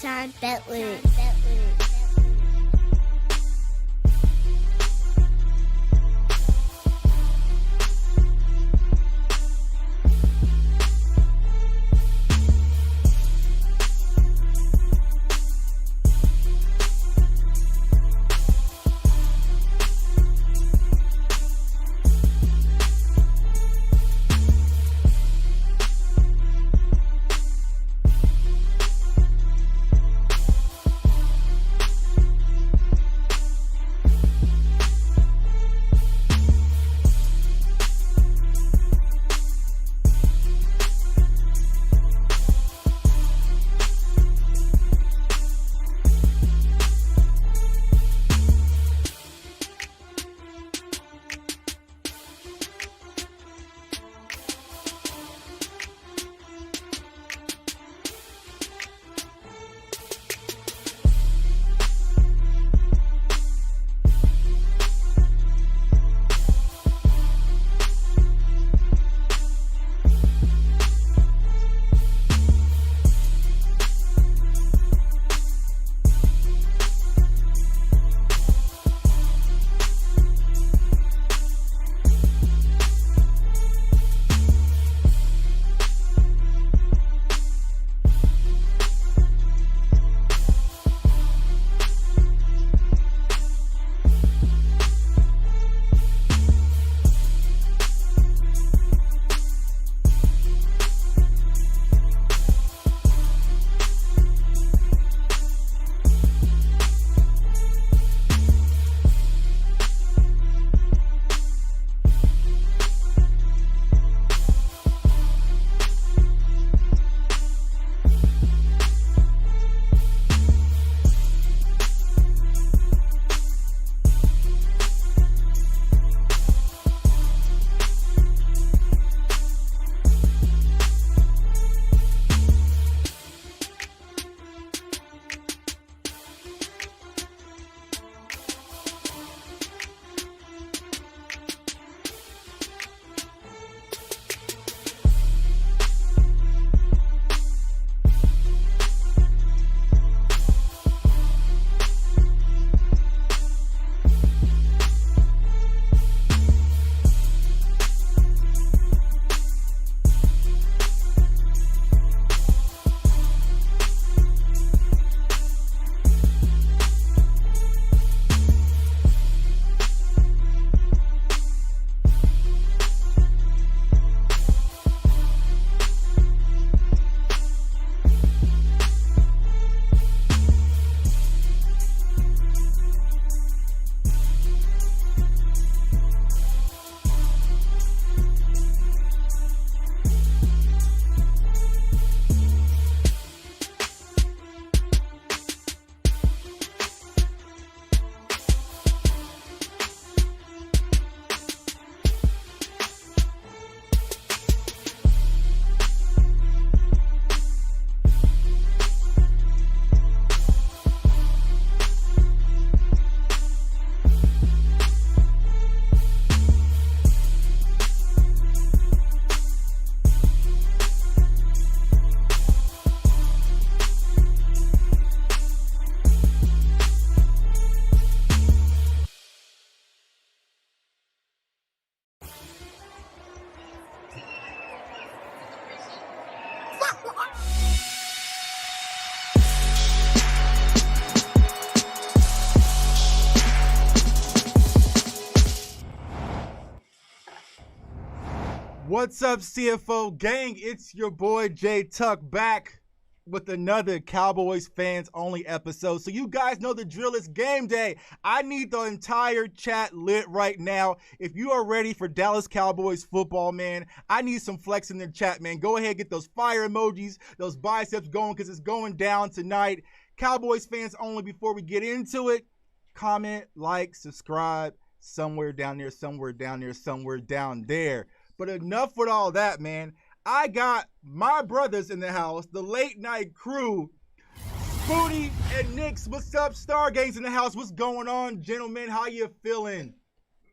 John Bentley. What's up, CFO gang? It's your boy Jay Tuck back with another Cowboys fans only episode. So you guys know the drill is game day. I need the entire chat lit right now. If you are ready for Dallas Cowboys football, man, I need some flex in the chat, man. Go ahead, get those fire emojis, those biceps going, because it's going down tonight. Cowboys fans only. Before we get into it, comment, like, subscribe, somewhere down there, somewhere down there, somewhere down there. But enough with all that, man. I got my brothers in the house, the late night crew, Spooty and Nix. What's up, Stargaze in the house? What's going on, gentlemen? How you feeling?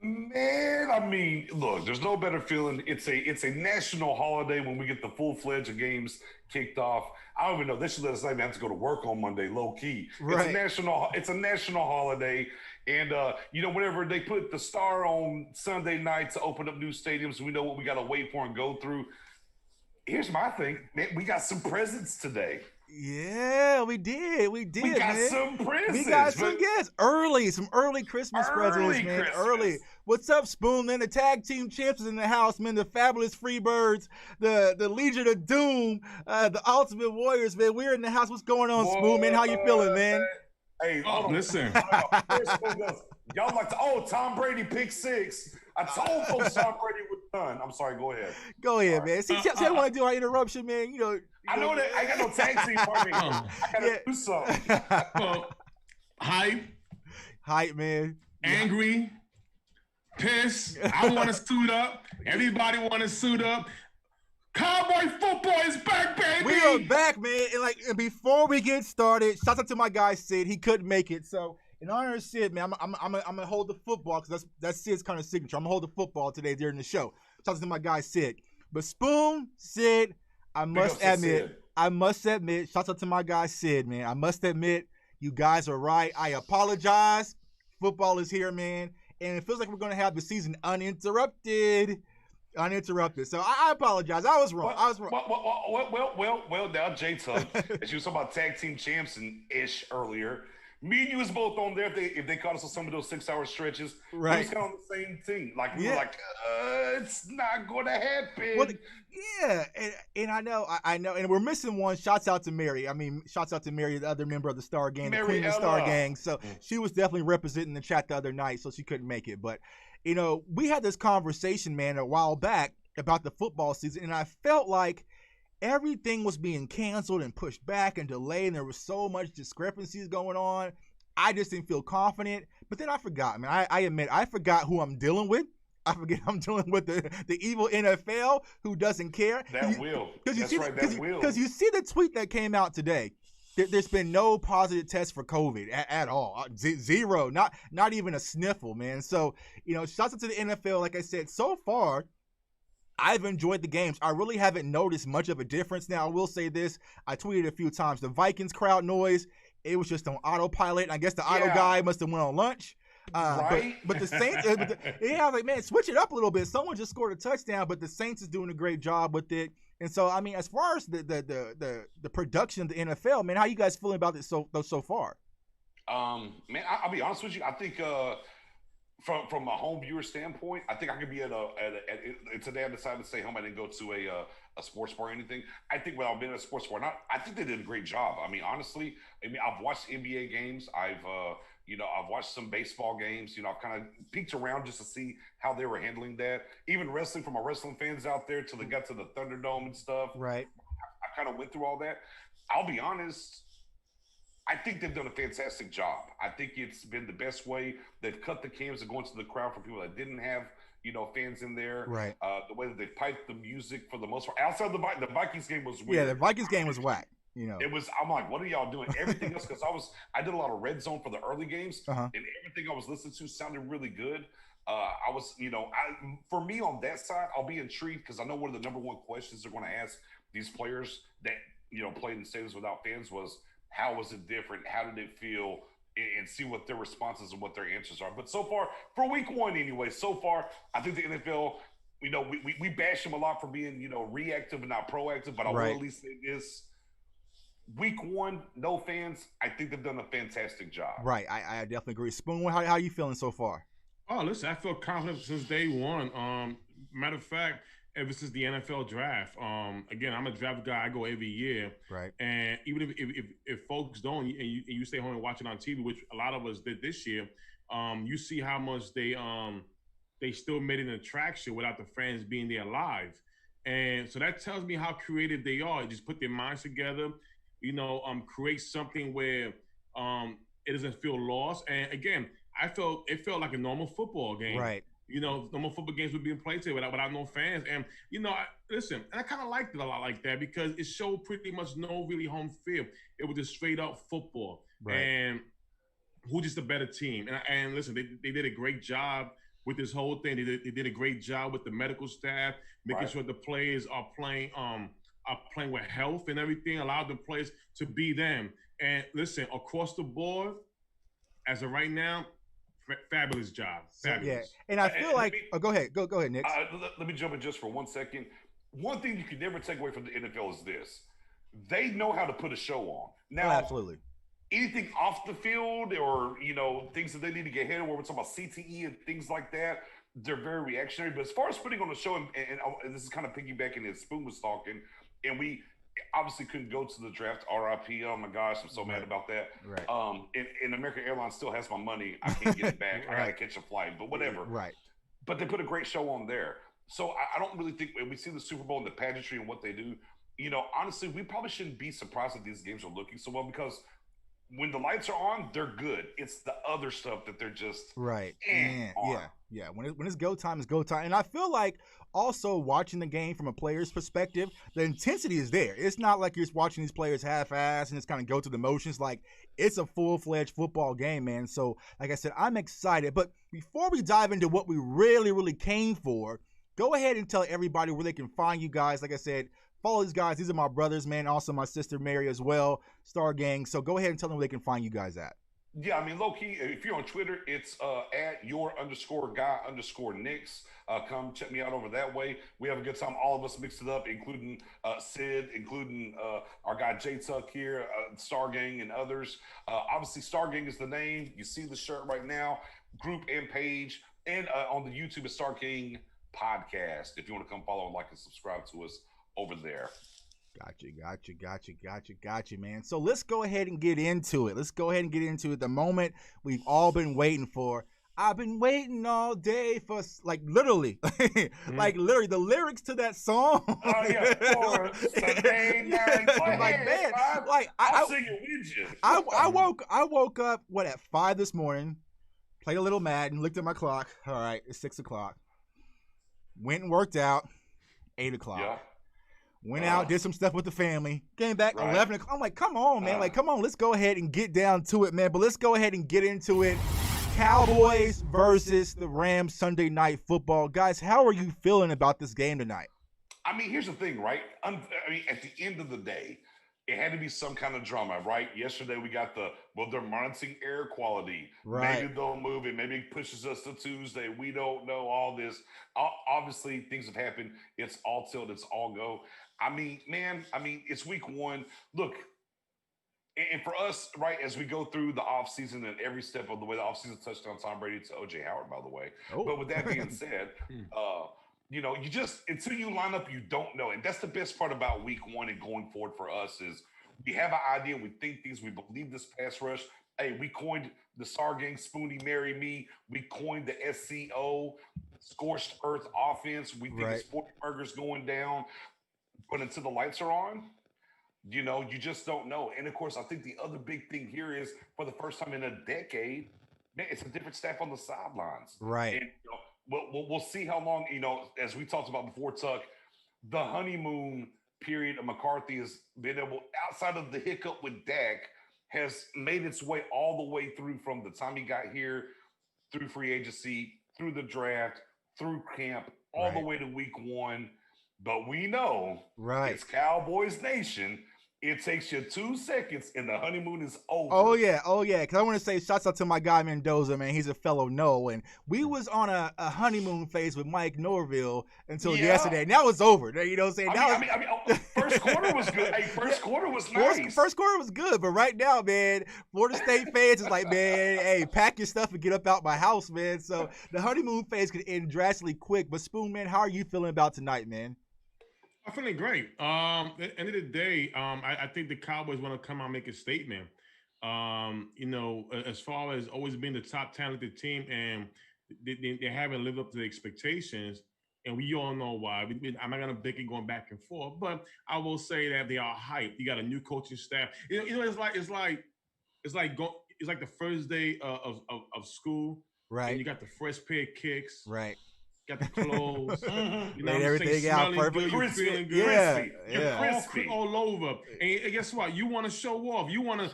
Man, I mean, look, there's no better feeling. It's a national holiday when we get the full-fledged games kicked off. I don't even know. They should let us not even have to go to work on Monday, low key. Right. It's a national holiday. And whenever they put the star on Sunday night to open up new stadiums, we know what we gotta wait for and go through. Here's my thing, man. We got some presents today. Yeah, we did. We We did, got man. some We got presents, some but yes, some early Christmas presents, early man. Christmas. Early. What's up, Spoon? Man, the tag team champs is in the house, man. The fabulous Freebirds, the Legion of Doom, the Ultimate Warriors, man. We're in the house. What's going on, Spoon? Man, how you feeling, man? Hey, hold on. Listen. Y'all like to, Tom Brady pick six. I told folks Tom Brady was done. I'm sorry, go ahead. Go ahead, man. See, I don't want to do our interruption, man. I know that I got no tag team partner. I gotta do something. Well, hype, man. angry, pissed. I want to suit up. Everybody want to suit up. Cowboy football is back, baby. We are back, man. And before we get started, shout out to my guy Sid. He couldn't make it, so in honor of Sid, man, I'm gonna hold the football because that's Sid's kind of signature. I'm gonna hold the football today during the show. Shout out to my guy Sid. But Spoon, Sid, I must admit, shout out to my guy Sid, man. I must admit, you guys are right. I apologize. Football is here, man, and it feels like we're gonna have the season uninterrupted. So I apologize. I was wrong. Well, now Jay Tuck, as you was talking about tag team champs and ish earlier. Me and you was both on there. If they caught us on some of those 6-hour stretches, right? We was kind of on the same thing. Like we were like, it's not going to happen. Well, yeah, and I know, and we're missing one. Shouts out to Mary. I mean, shouts out to Mary, the other member of the Star Gang, the Queen of the Star Gang. So she was definitely representing the chat the other night, so she couldn't make it. But we had this conversation, man, a while back about the football season, and I felt like everything was being canceled and pushed back and delayed, and there was so much discrepancies going on. I just didn't feel confident. But then I forgot, man. I admit, I forgot who I'm dealing with. I forget I'm dealing with the evil NFL who doesn't care. That will. Because you see the tweet that came out today. There's been no positive test for COVID at all. Zero. Not even a sniffle, man. So, shouts out to the NFL. Like I said, so far, I've enjoyed the games. I really haven't noticed much of a difference. Now, I will say this. I tweeted a few times. The Vikings crowd noise, it was just on autopilot. I guess the auto guy must have went on lunch. Right? But the Saints, I was like, man, switch it up a little bit. Someone just scored a touchdown, but the Saints is doing a great job with it. And so, I mean, as far as the production of the NFL, man, how you guys feeling about it so far? Man, I'll be honest with you. I think from a home viewer standpoint, I think I could be today I decided to stay home. I didn't go to a sports bar or anything. I think without being at a sports bar, I think they did a great job. I mean, honestly, I've watched NBA games. I've watched some baseball games. I've kind of peeked around just to see how they were handling that. Even wrestling, from our wrestling fans out there till they got to the Thunderdome and stuff. Right. I kind of went through all that. I'll be honest. I think they've done a fantastic job. I think it's been the best way. They've cut the cams and going to the crowd for people that didn't have, fans in there. Right. The way that they piped the music for the most part. Outside the Vikings game was weird. Yeah, the Vikings game was whack. It was. I'm like, what are y'all doing? Everything else, because I did a lot of red zone for the early games, and everything I was listening to sounded really good. I was, for me on that side, I'll be intrigued because I know one of the number one questions they're going to ask these players that played in stadiums without fans was, how was it different? How did it feel? And see what their responses and what their answers are. But so far, for week one anyway, I think the NFL, we bash them a lot for being, reactive and not proactive. But I will at least say this. Week one, no fans. I think they've done a fantastic job. Right. I definitely agree. Spoon, how are you feeling so far? Oh, listen, I feel confident since day one. Matter of fact, ever since the NFL draft. Again, I'm a draft guy. I go every year. Right. And even if folks don't, and you stay home and watch it on TV, which a lot of us did this year, you see how much they still made an attraction without the fans being there live. And so that tells me how creative they are. They just put their minds together, create something where it doesn't feel lost. And again, it felt like a normal football game. Right. Normal football games would be played today without no fans. And, listen, and I kind of liked it a lot like that because it showed pretty much no really home field. It was just straight up football. Right. And who's just a better team. And listen, they did a great job with this whole thing. They did a great job with the medical staff, making sure the players are playing with health and everything, allowed the players to be them. And listen, across the board, as of right now, fabulous job. Fabulous. Yeah, and I feel like go ahead, Nick. Let me jump in just for 1 second. One thing you can never take away from the NFL is this: they know how to put a show on. Now, absolutely. Anything off the field or things that they need to get hit, where we're talking about CTE and things like that, they're very reactionary. But as far as putting on a show, and this is kind of piggybacking as Spoon was talking, and we obviously couldn't go to the draft. RIP. Oh my gosh, I'm so mad about that. Right. And American Airlines still has my money. I can't get it back. I gotta catch a flight, but whatever. Right. But they put a great show on there. So I don't really think when we see the Super Bowl and the pageantry and what they do, honestly, we probably shouldn't be surprised that these games are looking so well, because when the lights are on, they're good. It's the other stuff that they're just right. Yeah. When it's go time, it's go time. And I feel like also watching the game from a player's perspective, the intensity is there. It's not like you're just watching these players half-ass and just kind of go through the motions. Like, it's a full-fledged football game, man. So, like I said, I'm excited. But before we dive into what we really, really came for, go ahead and tell everybody where they can find you guys. Like I said, follow these guys. These are my brothers, man. Also, my sister Mary as well, Star Gang. So go ahead and tell them where they can find you guys at. Yeah, I mean, low-key, if you're on Twitter, it's at @your_guy_Knicks. Come check me out over that way. We have a good time. All of us mixed it up, including Sid, including our guy J Tuck here, Star Gang, and others. Obviously, Star Gang is the name. You see the shirt right now, group and page. And on the YouTube, it's Star Gang Podcast. If you want to come follow, like, and subscribe to us over there. Got you, man. So let's go ahead and get into it. The moment we've all been waiting for. I've been waiting all day for, like, literally, literally the lyrics to that song. Oh yeah, for Sunday night. I'll sing it with you. I woke up at 5 this morning, played a little Madden, looked at my clock. All right, it's 6 o'clock. Went and worked out, 8 o'clock. Yeah. Went out, did some stuff with the family, came back 11 o'clock. I'm like, come on, man. Come on, let's go ahead and get down to it, man. But let's go ahead and get into it. Cowboys versus the Rams Sunday Night Football. Guys, how are you feeling about this game tonight? I mean, here's the thing, right? I mean, at the end of the day, it had to be some kind of drama, right? Yesterday we got they're monitoring air quality. Right. Maybe they'll move it. Maybe it pushes us to Tuesday. We don't know all this. Obviously, things have happened. It's all tilt. It's all go. I mean, man, it's week one. Look, and for us, right, as we go through the offseason and every step of the way, the offseason touchdown Tom Brady to O.J. Howard, by the way. Oh. But with that being said, you just, until you line up, you don't know. And that's the best part about week one and going forward for us is we have an idea, we think things, we believe this pass rush. Hey, we coined the Star Gang, Spoonie, Marry Me. We coined the SCO, Scorched Earth offense. We think it's 40 burgers going down. But until the lights are on, you just don't know. And, of course, I think the other big thing here is for the first time in a decade, man, it's a different staff on the sidelines. Right. And, we'll see how long, as we talked about before, Tuck, the honeymoon period of McCarthy has been able, outside of the hiccup with Dak, has made its way all the way through from the time he got here, through free agency, through the draft, through camp, all the way to week one. But we know it's Cowboys Nation. It takes you 2 seconds and the honeymoon is over. Oh, yeah. Because I want to say shouts out to my guy Mendoza, man. He's a fellow No. And we was on a honeymoon phase with Mike Norville until yesterday. Now it's over. You know what I'm saying? First quarter was good. Hey, first quarter was nice. First quarter was good. But right now, man, Florida State fans is like, man, hey, pack your stuff and get up out my house, man. So the honeymoon phase could end drastically quick. But Spoon, man, how are you feeling about tonight, man? I'm feeling great. At the end of the day, I think the Cowboys want to come out and make a statement. As far as always being the top talented team, and they haven't lived up to the expectations, and we all know why. I'm not gonna pick it going back and forth, but I will say that they are hyped. You got a new coaching staff. It's like the first day of school, right? And you got the fresh pair of kicks, right? Got the clothes, everything out perfect. You're feeling good. You're crispy all over. And guess what? You want to show off. You want to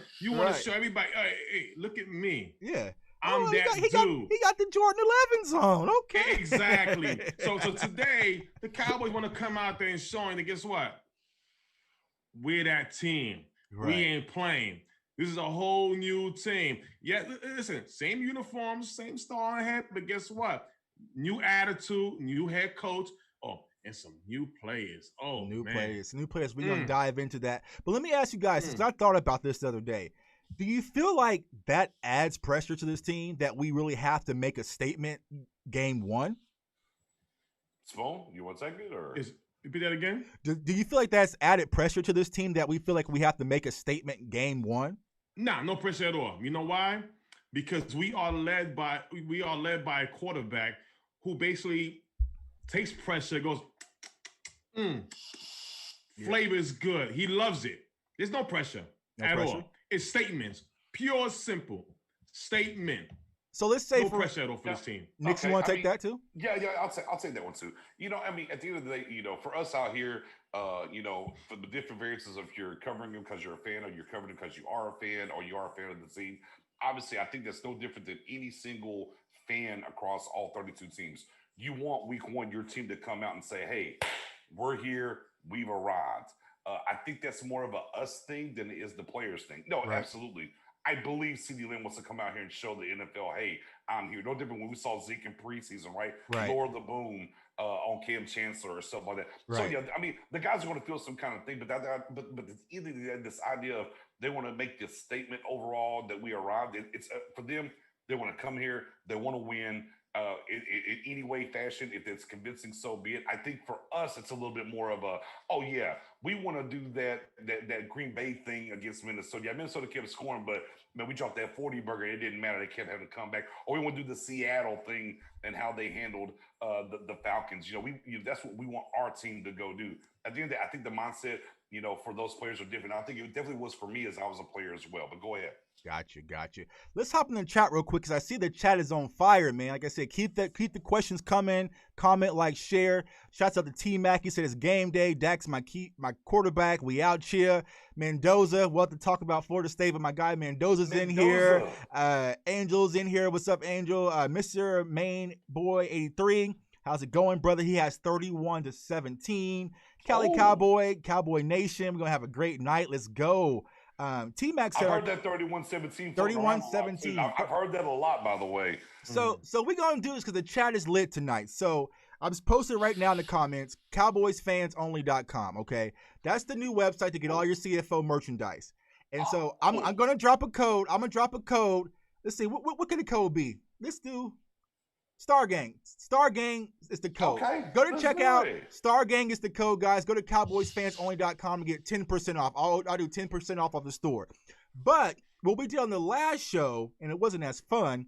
show everybody. Hey, look at me. Yeah. I'm that he dude. got the Jordan 11s on. Okay. Exactly. So today, the Cowboys want to come out there and showing that, guess what? We're that team. Right. We ain't playing. This is a whole new team. Yeah, listen, same uniforms, same star on the head, but guess what? New attitude, new head coach. Oh, and some new players. Oh, new man. players. We're gonna dive into that. But let me ask you guys, since I thought about this the other day, do you feel like that adds pressure to this team that we really have to make a statement game one? Spoon, you want to take it or repeat that again? Do you feel like that's added pressure to this team that we feel like we have to make a statement game one? Nah, no pressure at all. You know why? Because we are led by a quarterback who basically takes pressure, goes, flavor is good. He loves it. There's no pressure at all. It's statements. Pure, simple statement. So let's say no pressure at all for this team. Nick, you want to take that too? Yeah, I'll take that one too. At the end of the day, for us out here, for the different variances of you're covering them because you're a fan, or you're covering them because you are a fan, or you are a fan of the team. Obviously, I think that's no different than any single fan across all 32 teams. You want week one your team to come out and say, "Hey, we're here. We've arrived." I think that's more of a us thing than it is the players thing. No, right. Absolutely. I believe CeeDee Lamb wants to come out here and show the NFL, hey, I'm here. No different when we saw Zeke in preseason, right? Lower the boom on Cam Chancellor or stuff like that. Right. So, yeah, I mean, the guys are going to feel some kind of thing, but it's either this idea of they want to make this statement overall that we arrived. It's for them, they want to come here. They want to win. In any way, fashion, if it's convincing, so be it. I think for us, it's a little bit more of a, oh yeah, we want to do that Green Bay thing against Minnesota. Yeah, Minnesota kept scoring, but man, we dropped that 40 burger. It didn't matter. They kept having to come back. Or we want to do the Seattle thing and how they handled the Falcons. That's what we want our team to go do. At the end of the day, I think the mindset, for those players are different. I think it definitely was for me as I was a player as well. But go ahead. Got you. Let's hop in the chat real quick because I see the chat is on fire, man. Like I said, keep the questions coming. Comment, like, share. Shouts out to T-Mac. He said it's game day. Dak's my quarterback. We out here. Mendoza, we'll have to talk about Florida State, but my guy Mendoza's in here. Angel's in here. What's up, Angel? Mr. Main Boy 83. How's it going, brother? He has 31-17. Cali Cowboy Nation. We're going to have a great night. Let's go. T-Mac said, I've heard that 31-17. 31-17. I've heard that a lot, by the way. So we're going to do this because the chat is lit tonight. So I'm posting right now in the comments, cowboysfansonly.com, okay? That's the new website to get all your CFO merchandise. And so I'm going to drop a code. Let's see, what could the code be? Let's do Star Gang. Star Gang is the code. Okay, go to checkout. Star Gang is the code, guys. Go to cowboysfansonly.com to get 10% off. I'll do 10% off of the store. But what we did on the last show, and it wasn't as fun,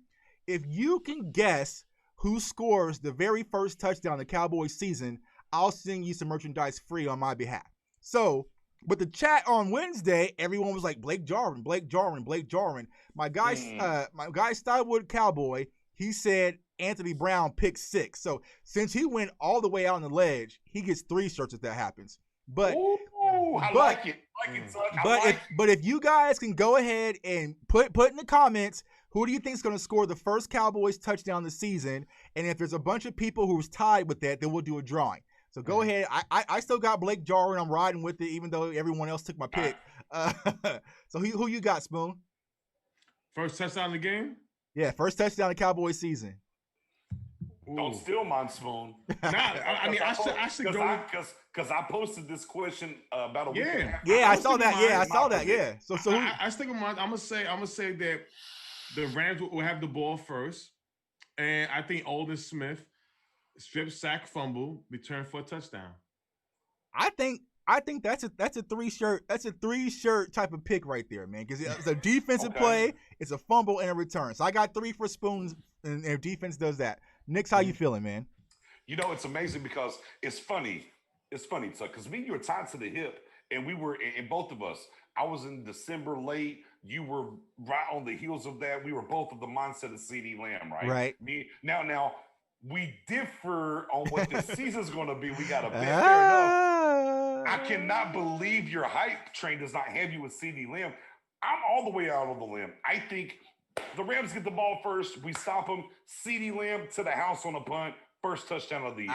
if you can guess who scores the very first touchdown of the Cowboys season, I'll send you some merchandise free on my behalf. So with the chat on Wednesday, everyone was like, Blake Jarwin. My guy, Stylewood Cowboy, he said Anthony Brown picked 6. So since he went all the way out on the ledge, he gets 3 shirts if that happens. But I like it. But if you guys can go ahead and put in the comments, who do you think is going to score the first Cowboys touchdown this season? And if there's a bunch of people who's tied with that, then we'll do a drawing. So go ahead. I still got Blake Jarwin. I'm riding with it, even though everyone else took my pick. So who you got, Spoon? First touchdown of the game? Yeah, first touchdown of Cowboys season. Don't steal mine, Spoon. I should go because I posted this question about a week. Yeah, I saw that. Yeah, I saw that. Yeah. So I stick with mine. I'm gonna say that the Rams will have the ball first, and I think Aldon Smith strip sack fumble return for a touchdown. I think that's a 3-shirt type of pick right there, man. Because it's a defensive play, it's a fumble and a return. So I got 3 for Spoons, and if defense does that. Nick's, how you feeling, man? It's amazing because it's funny, Tuck, because me and you were tied to the hip, and we were, in both of us, I was in December late, you were right on the heels of that. We were both of the mindset of CeeDee Lamb, right? Right. Now, we differ on what this season's going to be. We got a bet. Fair enough. I cannot believe your hype train does not have you with CeeDee Lamb. I'm all the way out on the limb. I think The Rams get the ball first. We stop them. CeeDee Lamb to the house on a punt. First touchdown of the year.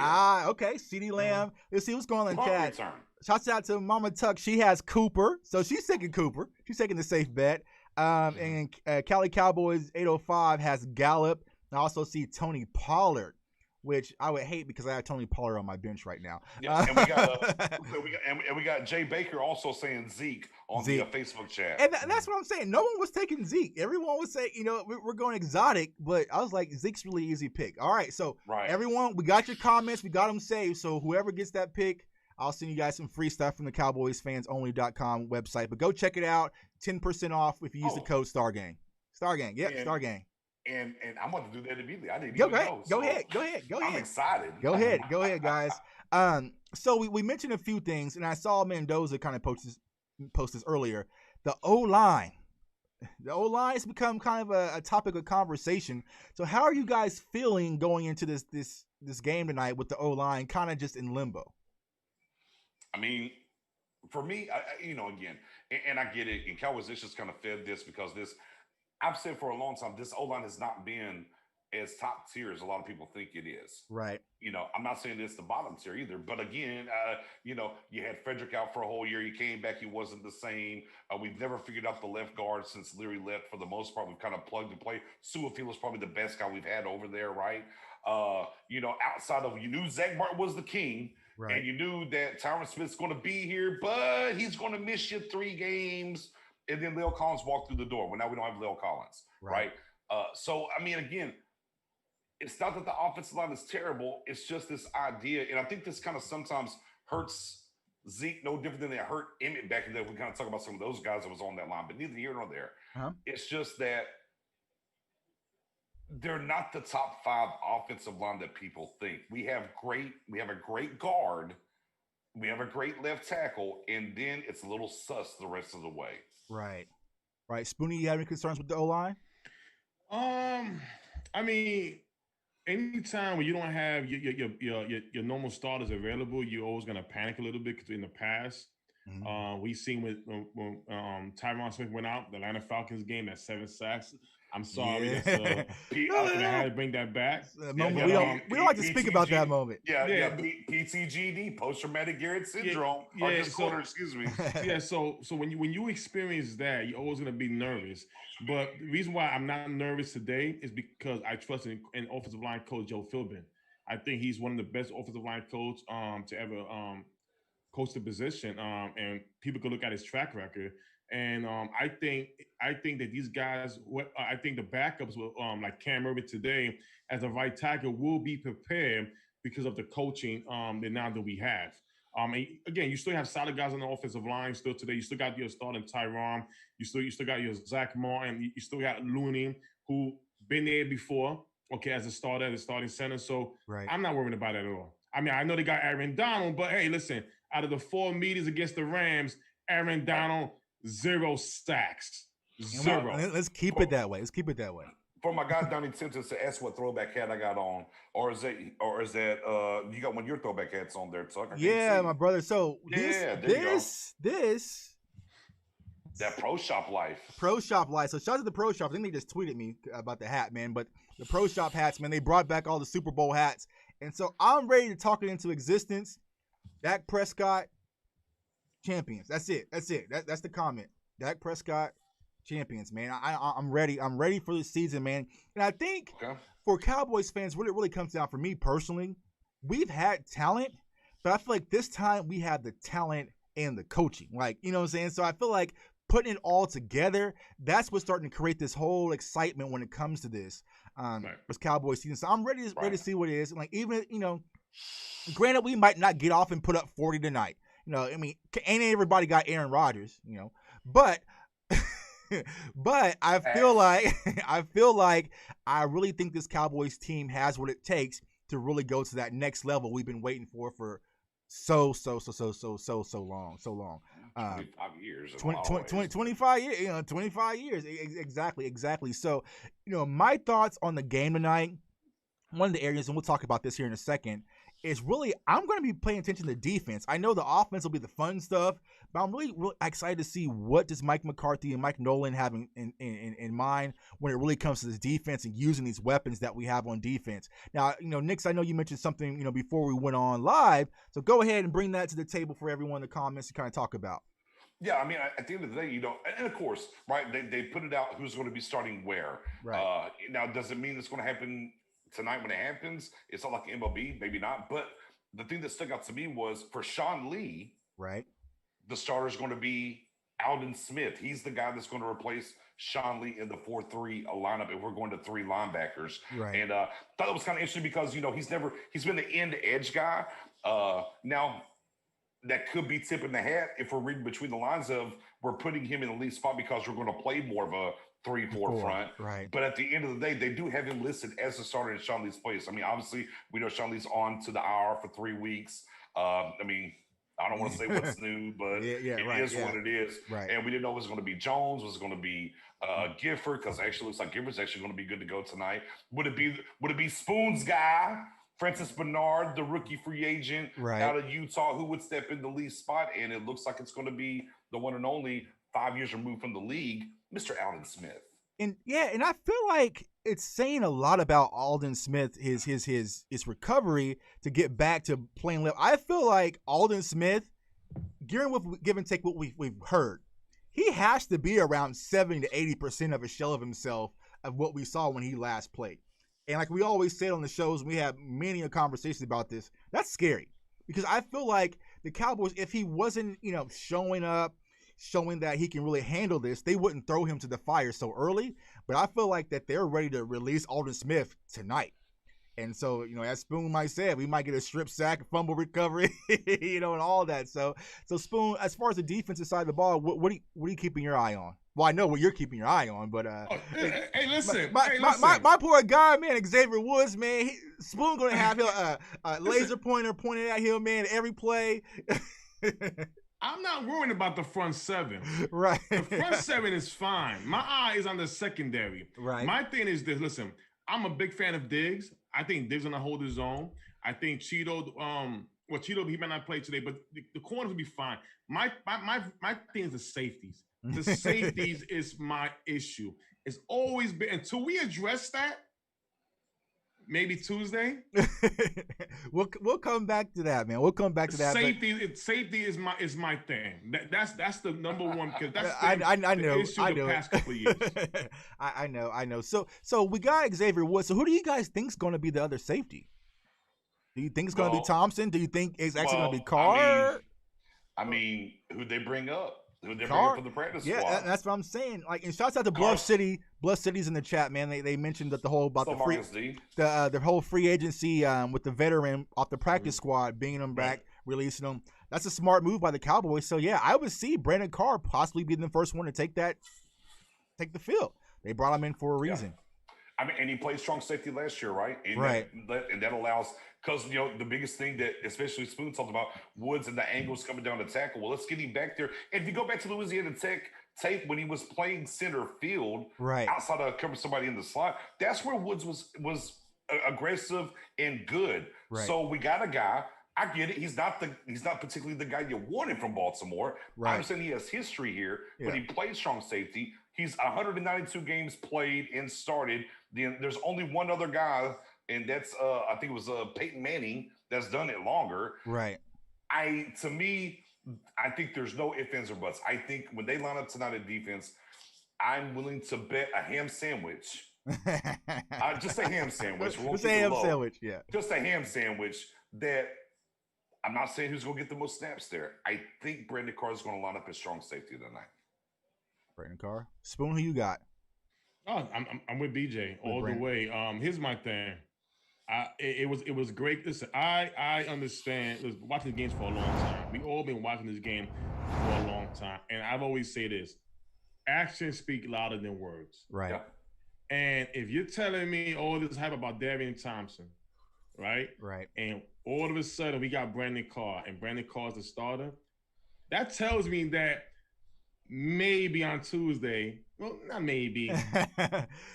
Okay. CeeDee Lamb. Let's see what's going on, Punt chat. return. Shouts out to Mama Tuck. She has Cooper. So she's taking Cooper. She's taking the safe bet. And Cali Cowboys 805 has Gallup. I also see Tony Pollard, which I would hate because I have Tony Pollard on my bench right now. Yeah, and we got Jay Baker also saying Zeke on the Facebook chat. And that's what I'm saying. No one was taking Zeke. Everyone was saying, we're going exotic, but I was like, Zeke's really easy pick. All right, so everyone, we got your comments. We got them saved. So whoever gets that pick, I'll send you guys some free stuff from the CowboysFansOnly.com website. But go check it out. 10% off if you use the code StarGang. StarGang. Yep, StarGang. And I'm about to do that immediately. I didn't go even ahead. know. Go ahead. I'm excited. Go ahead, guys. So we mentioned a few things, and I saw Mendoza kind of post this earlier. The O-line. The O-line has become kind of a topic of conversation. So how are you guys feeling going into this game tonight with the O-line kind of just in limbo? I mean, for me, again, and I get it, and Cowboys just kind of fed this because I've said for a long time, this O-line has not been as top tier as a lot of people think it is. Right. I'm not saying it's the bottom tier either, but again, you had Frederick out for a whole year. He came back. He wasn't the same. We've never figured out the left guard since Leary left. For the most part, we've kind of plugged and play. Suafield is probably the best guy we've had over there, right? Outside of, you knew Zach Martin was the king. Right. And you knew that Tyron Smith's going to be here, but he's going to miss you 3 games. And then Leo Collins walked through the door. Well, now we don't have Leo Collins, right? So, I mean, again, it's not that the offensive line is terrible. It's just this idea. And I think this kind of sometimes hurts Zeke no different than it hurt Emmett back in the day. We kind of talk about some of those guys that was on that line, but neither here nor there. It's just that they're not the top 5 offensive line that people think. We have a great guard. We have a great left tackle, and then it's a little sus the rest of the way. Right. Spoonie, you have any concerns with the O-line? I mean, anytime when you don't have your normal starters available, you're always going to panic a little bit because in the past, we've seen when Tyron Smith went out, the Atlanta Falcons game, that 7 sacks. I'm sorry. I had to bring that back. We don't like to speak about that moment. PTGD, post-traumatic Garrett syndrome. Excuse me. So when you experience that, you're always going to be nervous. But the reason why I'm not nervous today is because I trust in offensive line coach Joe Philbin. I think he's one of the best offensive line coach to ever coach the position. And people can look at his track record. And I think that these guys, I think the backups will, like Cam Irvin today, as a right tackle, will be prepared because of the coaching that we have. And again, you still have solid guys on the offensive line still today. You still got your starting Tyron. You still got your Zach Martin. You still got Looney, who been there before, as a starter, as a starting center. So I'm not worried about it at all. I mean, I know they got Aaron Donald, but hey, listen, out of the 4 meetings against the Rams, Aaron Donald, 0 sacks. 0. Let's keep it that way. For my guy Donnie Simpson to ask what throwback hat I got on, or is that you got one of your throwback hats on there, Tuck? Yeah, my brother. So this that Pro Shop Life. So shout out to the Pro Shop. I think they just tweeted me about the hat, man. But the Pro Shop hats, man, they brought back all the Super Bowl hats, and so I'm ready to talk it into existence. Dak Prescott, champions. That's it. That's the comment. Dak Prescott, champions, man. I'm ready. I'm ready for this season, man. And I think for Cowboys fans, what it really comes down for me personally, we've had talent, but I feel like this time we have the talent and the coaching. Like, you know what I'm saying? So I feel like putting it all together, that's what's starting to create this whole excitement when it comes to this. This Cowboys season. So I'm ready to see what it is. And like, even, granted, we might not get off and put up 40 tonight. I mean, ain't everybody got Aaron Rodgers, but I feel like I really think this Cowboys team has what it takes to really go to that next level we've been waiting for so long. 25 years. 25 years, 25 years. Exactly. So, my thoughts on the game tonight, one of the areas, and we'll talk about this here in a second, is really I'm going to be paying attention to the defense. I know the offense will be the fun stuff, but I'm really excited to see what does Mike McCarthy and Mike Nolan have in mind when it really comes to this defense and using these weapons that we have on defense. Now, Nix, I know you mentioned something, before we went on live, so go ahead and bring that to the table for everyone in the comments to kind of talk about. Yeah, I mean, at the end of the day, and of course, right, they put it out who's going to be starting where. Right. Now, does it mean it's going to happen tonight when it happens? It's not like MLB, maybe not. But the thing that stuck out to me was for Sean Lee, right, the starter is going to be Aldon Smith. He's the guy that's going to replace Sean Lee in the 4-3 lineup if we're going to 3 linebackers. Right. And thought it was kind of interesting because, he's been the end edge guy. Now, that could be tipping the hat if we're reading between the lines of we're putting him in the lead spot because we're going to play more of a 3-4 front. Right. But at the end of the day, they do have him listed as the starter in Sean Lee's place. I mean, obviously, we know Sean Lee's on to the IR for 3 weeks. I don't want to say what's new, but it is what it is. Right. And we didn't know it was going to be Jones, was going to be Gifford, because it actually looks like Gifford's actually going to be good to go tonight. Would it be Spoon's guy, Francis Bernard, the rookie free agent out of Utah, who would step in the lead spot? And it looks like it's going to be the one and only 5 years removed from the league, Mr. Aldon Smith. And I feel like it's saying a lot about Aldon Smith, his recovery to get back to playing level. I feel like Aldon Smith, give and take what we've heard, he has to be around 70 to 80% of a shell of himself of what we saw when he last played. And like we always said on the shows, we have many a conversations about this. That's scary because I feel like the Cowboys, if he wasn't, showing up, showing that he can really handle this, they wouldn't throw him to the fire so early. But I feel like that they're ready to release Aldon Smith tonight. And so, as Spoon might say, we might get a strip sack, fumble recovery, and all that. So Spoon, as far as the defensive side of the ball, what are you keeping your eye on? Well, I know what you're keeping your eye on, but hey, listen, my poor guy, man, Xavier Woods, man, Spoon gonna have a laser pointer pointed at him, man, every play. I'm not worrying about the front seven. Right. The front seven is fine. My eye is on the secondary. Right. My thing is this. Listen, I'm a big fan of Diggs. I think Diggs gonna hold his own. I think Cheeto, Cheeto, he might not play today, but the corners will be fine. My thing is the safeties. The safeties is my issue. It's always been until we address that. Maybe Tuesday. We'll come back to that, man. We'll come back to that. Safety is my thing. That's the number one because that's I know. Issue the past couple of years. I know. So we got Xavier Woods. So who do you guys think is going to be the other safety? Do you think it's going to be Thompson? Do you think it's actually going to be Carr? I mean, who'd they bring up? Who'd they bring up for the practice squad? Yeah, that's what I'm saying. Like, and shouts out to Bluff City. Bluff City's in the chat, man. They mentioned that the whole about the whole free agency with the veteran off the practice squad, bringing them back, releasing them. That's a smart move by the Cowboys. So yeah, I would see Brandon Carr possibly being the first one to take the field. They brought him in for a reason. I mean, and he played strong safety last year, right? And right. That allows, because, the biggest thing that especially Spoon talked about, Woods and the angles coming down the tackle. Well, let's get him back there. And if you go back to Louisiana Tech tape when he was playing center field, outside of covering somebody in the slot, that's where Woods was aggressive and good. Right. So we got a guy. I get it. He's not particularly the guy you wanted from Baltimore. Right. I understand he has history here, but he played strong safety. He's 192 games played and started. There's only one other guy, and that's I think it was Peyton Manning that's done it longer. Right. I think there's no ifs, ands, or buts. I think when they line up tonight at defense, I'm willing to bet a ham sandwich. Just a ham sandwich. Just a ham sandwich, yeah. Just a ham sandwich that I'm not saying who's going to get the most snaps there. I think Brandon Carr is going to line up as strong safety tonight. Brandon Carr. Spoon, who you got? Oh, I'm with BJ all the way. Here's my thing. It was great. Listen, I understand. Listen, watching the games for a long time. We all been watching this game for a long time, and I've always say this: actions speak louder than words. Right. Yeah. And if you're telling me all this hype about Darian Thompson, right, and all of a sudden we got Brandon Carr, and Brandon Carr's the starter, that tells me that maybe on Tuesday. Well, not maybe.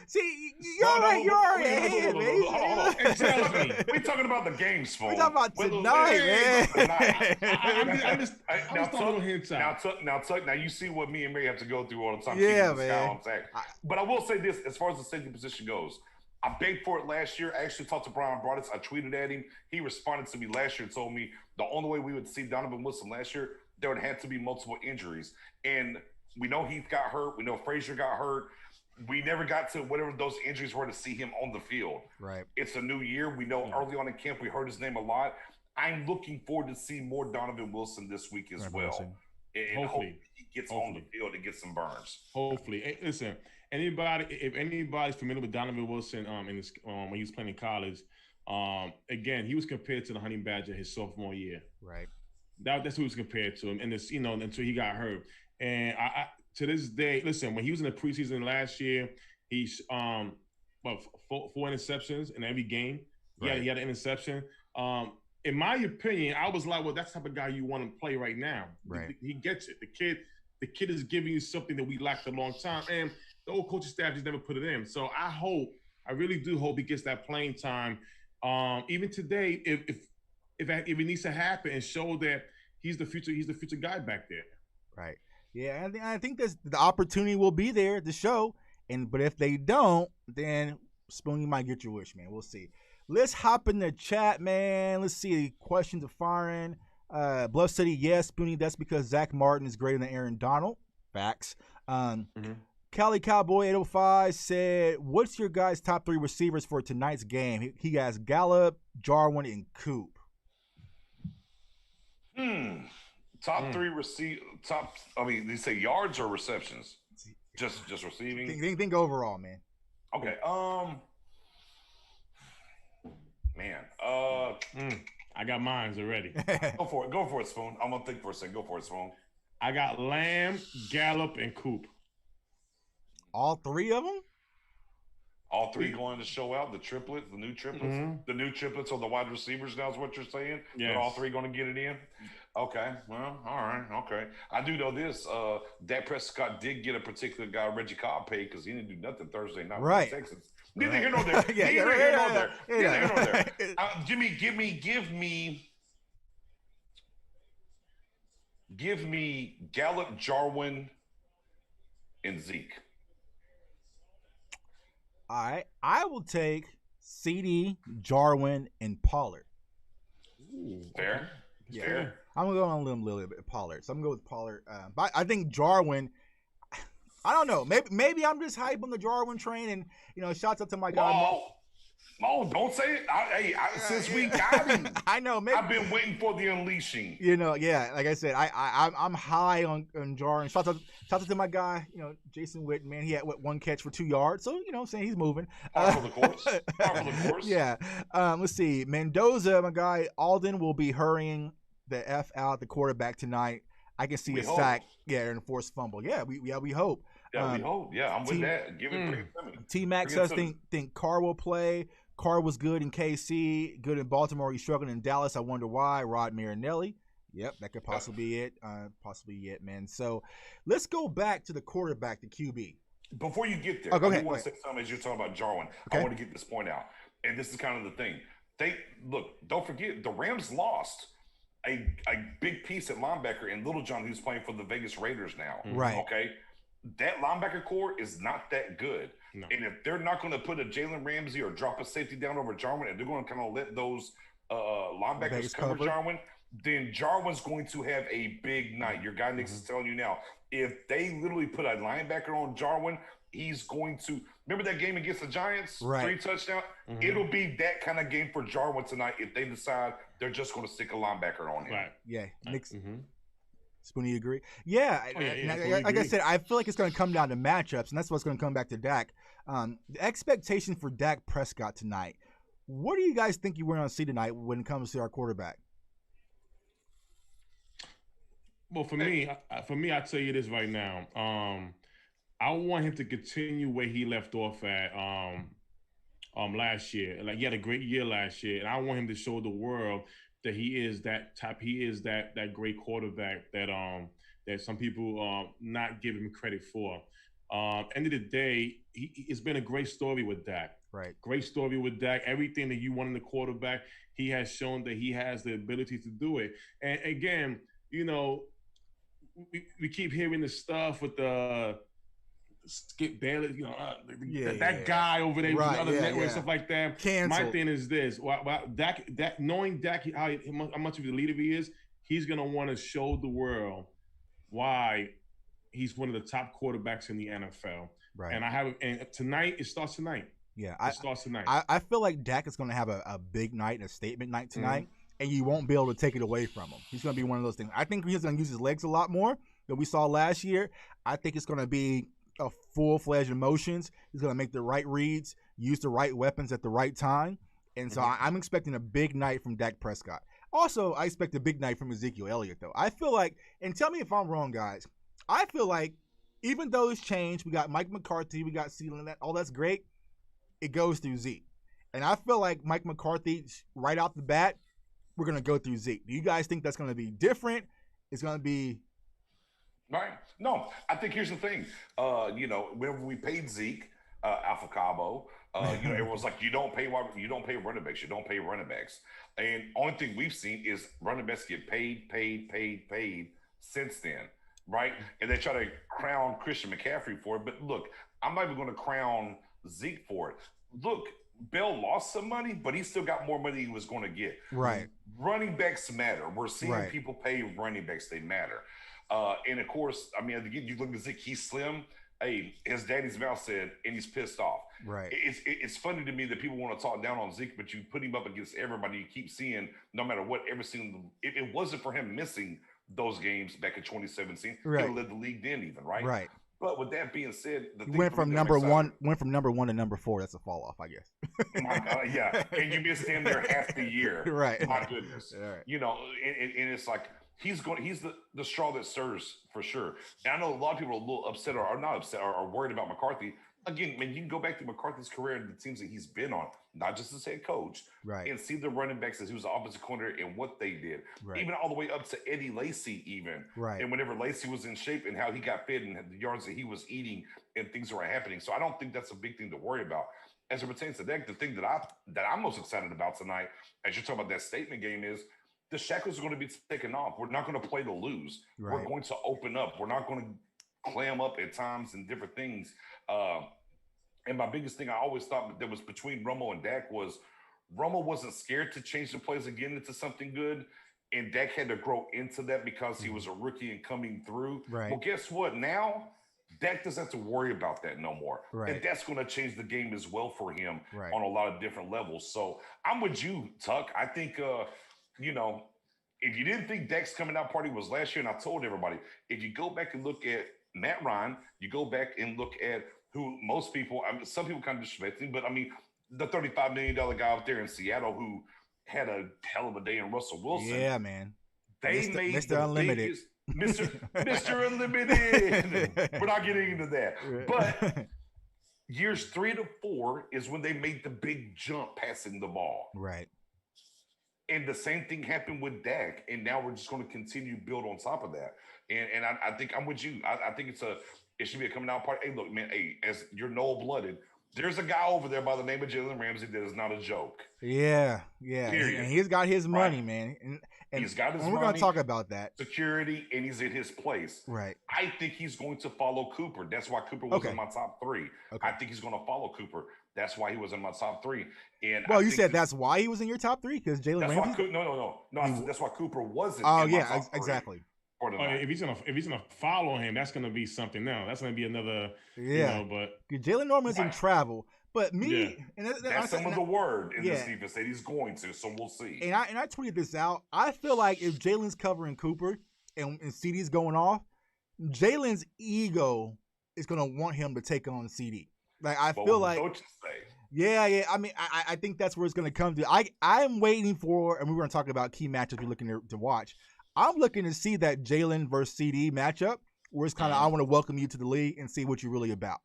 See, you're already ahead, man. Hold on. It tells me. We're talking about the games, We're talking about tonight, man. I'm just throwing little hints out. Now you see what me and Mary have to go through all the time. Yeah, man. But I will say this, as far as the safety position goes, I begged for it last year. I actually talked to Brian Broaddus. I tweeted at him. He responded to me last year and told me the only way we would see Donovan Wilson last year, there would have to be multiple injuries. And we know Heath got hurt. We know Frazier got hurt. We never got to whatever those injuries were to see him on the field. Right. It's a new year. We know early on in camp we heard his name a lot. I'm looking forward to see more Donovan Wilson this week as well. And hopefully he gets on the field and gets some burns. Hopefully. Hey, listen, if anybody's familiar with Donovan Wilson when he was playing in college, again, he was compared to the Honey Badger his sophomore year. Right. That's who he was compared to him, and this, until he got hurt. And I to this day, listen, when he was in the preseason last year, he's four interceptions in every game. Right. He had an interception. In my opinion, I was like, well, that's the type of guy you want to play right now. Right. He gets it. The kid is giving you something that we lacked a long time, and the old coaching staff just never put it in. So I really do hope he gets that playing time. Even today, if it needs to happen, and show that he's the future guy back there. Right. Yeah, I think the opportunity will be there to show. But if they don't, then Spoon, you might get your wish, man. We'll see. Let's hop in the chat, man. Let's see. Questions are firing. Bluff City, yes, Spoonie, that's because Zach Martin is greater than Aaron Donald. Facts. Cali Cowboy 805 said, what's your guys' top 3 receivers for tonight's game? He has Gallup, Jarwin, and Coop. Top 3 did you say yards or receptions? Just receiving? Think overall, man. Okay. Man. I got mines already. Go for it, Spoon. I'm gonna think for a second. Go for it, Spoon. I got Lamb, Gallup, and Coop. All 3 of them? All 3 going to show out the triplets, the new triplets. Mm-hmm. The new triplets are the wide receivers now is what you're saying? Yes. They're all 3 going to get it in? Okay. Well, all right. Okay. I do know this. Dak Prescott did get a particular guy, Reggie Cobb, paid because he didn't do nothing Thursday night with the Texans. Neither here nor there. Neither here nor there. Give me Gallup, Jarwin, and Zeke. All right. I will take CD, Jarwin, and Pollard. Ooh, fair. Yeah. Fair. I'm going to go on a little bit Pollard. So I'm going to go with Pollard. But I think Jarwin, I don't know. Maybe I'm just hype on the Jarwin train, and shouts out to my guy. Oh, don't say it. Since we got him, I know. Maybe, I've been waiting for the unleashing. Yeah. Like I said, I'm high on Jarwin. Shouts out to my guy, Jason Witten. Man, he had 1 catch for 2 yards. So I'm saying he's moving. Par for the course. Yeah. Let's see. Mendoza, my guy Alden will be hurrying the F out the quarterback tonight. I can see a sack, and a forced fumble. Yeah, we hope. Yeah, we hope. Yeah, I'm with that. Give it to me. T-Mac says think Carr will play. Carr was good in KC, good in Baltimore. He's struggling in Dallas. I wonder why. Rod Marinelli. Yep, that could possibly be it. Man. So let's go back to the quarterback, the QB. Before you get there, go ahead. I want to say something as you're talking about Jarwin. Okay. I want to get this point out. And this is kind of the thing. Don't forget, the Rams lost a big piece at linebacker in Little John, who's playing for the Vegas Raiders now. Right. Okay. That linebacker core is not that good. No. And if they're not going to put a Jalen Ramsey or drop a safety down over Jarwin, and they're going to kind of let those linebackers cover Jarwin, then Jarwin's going to have a big night. Your guy Nix is telling you now, if they literally put a linebacker on Jarwin, he's going to – remember that game against the Giants? Right. 3 touchdowns? It'll be that kind of game for Jarwin tonight if they decide they're just going to stick a linebacker on him. Right. Yeah. Nix. Spoonie, you agree? Yeah. Like I said, I feel like it's going to come down to matchups, and that's what's going to come back to Dak. The expectation for Dak Prescott tonight, what do you guys think you were going to see tonight when it comes to our quarterback? Well, for me, I tell you this right now. I want him to continue where he left off at last year. Like, he had a great year last year, and I want him to show the world that he is that type. He is that great quarterback that some people not give him credit for. End of the day, it's been a great story with Dak. Right. Great story with Dak. Everything that you want in the quarterback, he has shown that he has the ability to do it. And again, we keep hearing the stuff with the Skip Bayless, that guy over there with another network, stuff like that. Canceled. My thing is this: Dak, knowing Dak, how much of a leader he is, he's gonna want to show the world why he's one of the top quarterbacks in the NFL. Right. And tonight, it starts tonight. Yeah, it starts tonight. I feel like Dak is going to have a big night, a statement night tonight, and you won't be able to take it away from him. He's going to be one of those things. I think he's going to use his legs a lot more than we saw last year. I think it's going to be a full-fledged emotions. He's going to make the right reads, use the right weapons at the right time, and so I'm expecting a big night from Dak Prescott. Also, I expect a big night from Ezekiel Elliott, though. I feel like, and tell me if I'm wrong, guys, I feel like even though it's changed, we got Mike McCarthy, we got Sealand, all that's great, it goes through Zeke. And I feel like Mike McCarthy, right off the bat, we're going to go through Zeke. Do you guys think that's going to be different? It's going to be... Right. No, I think here's the thing. Whenever we paid Zeke, Alpha Cabo, everyone's like, you don't pay running backs. You don't pay running backs. And only thing we've seen is running backs get paid since then. Right? And they try to crown Christian McCaffrey for it. But look, I'm not even going to crown Zeke for it. Look, Bell lost some money, but he still got more money he was going to get. Right. Running backs matter. We're seeing people pay running backs. They matter. And of course, I mean, again, you look at Zeke, he's slim. Hey, his daddy's mouth said, and he's pissed off. Right. It's funny to me that people want to talk down on Zeke, but you put him up against everybody. You keep seeing, no matter what, every single. If it wasn't for him missing those games back in 2017, he would have led the league then, even right. Right. But with that being said, the thing went from number one to number 4. That's a fall off, I guess. My God, yeah, and you missed him there half the year. Right. My goodness. Right. And it's like he's the straw that stirs for sure. And I know a lot of people are a little upset or are not upset or are worried about McCarthy. Again, man, you can go back to McCarthy's career and the teams that he's been on, not just as head coach, and see the running backs as he was the offensive coordinator and what they did, even all the way up to Eddie Lacy even. Right. And whenever Lacy was in shape and how he got fed and the yards that he was eating and things that were happening. So I don't think that's a big thing to worry about. As it pertains to that, the thing that I'm most excited about tonight, as you're talking about that statement game, is the shackles are going to be taken off. We're not going to play to lose. Right. We're going to open up. We're not going to clam up at times and different things. And my biggest thing I always thought that was between Romo and Dak was Romo wasn't scared to change the plays again into something good. And Dak had to grow into that because he was a rookie and coming through. Right. Well, guess what? Now, Dak doesn't have to worry about that no more. Right. And that's going to change the game as well for him on a lot of different levels. So I'm with you, Tuck. I think, if you didn't think Dak's coming out party was last year, and I told everybody, if you go back and look at Matt Ryan, you go back and look at who most people, some people kind of disrespect him, but I mean, the $35 million guy out there in Seattle who had a hell of a day in Russell Wilson. Yeah, man. They made Mr. Unlimited. Mr. Unlimited. We're not getting into that. But years 3 to 4 is when they made the big jump passing the ball. Right. And the same thing happened with Dak. And now we're just going to continue to build on top of that. And I think I'm with you. I think it should be a coming out party. Hey, look, man, as you're Noel-blooded, there's a guy over there by the name of Jalen Ramsey that is not a joke. Yeah. And he's got his money, man. And he's got his money. We're going to talk about that. Security, and he's in his place. Right. I think he's going to follow Cooper. That's why Cooper was in my top 3. Okay. I think he's going to follow Cooper. That's why he was in my top 3. And well, you said that's why he was in your top 3? Because Jalen Ramsey? No. That's why Cooper wasn't in my top 3. Exactly. If he's gonna follow him, that's gonna be something now. That's gonna be another. But Jalen Norman's in travel. But me, and that's some of the word in this defense that he's going to. So we'll see. And I tweeted this out. I feel like if Jalen's covering Cooper and CD's going off, Jalen's ego is gonna want him to take on CD. Like I feel like. Don't you say? Yeah. I mean, I think that's where it's gonna come to. I'm waiting for, and we're gonna talk about key matchups we're looking to watch. I'm looking to see that Jalen versus CD matchup where it's kind of, I want to welcome you to the league and see what you're really about.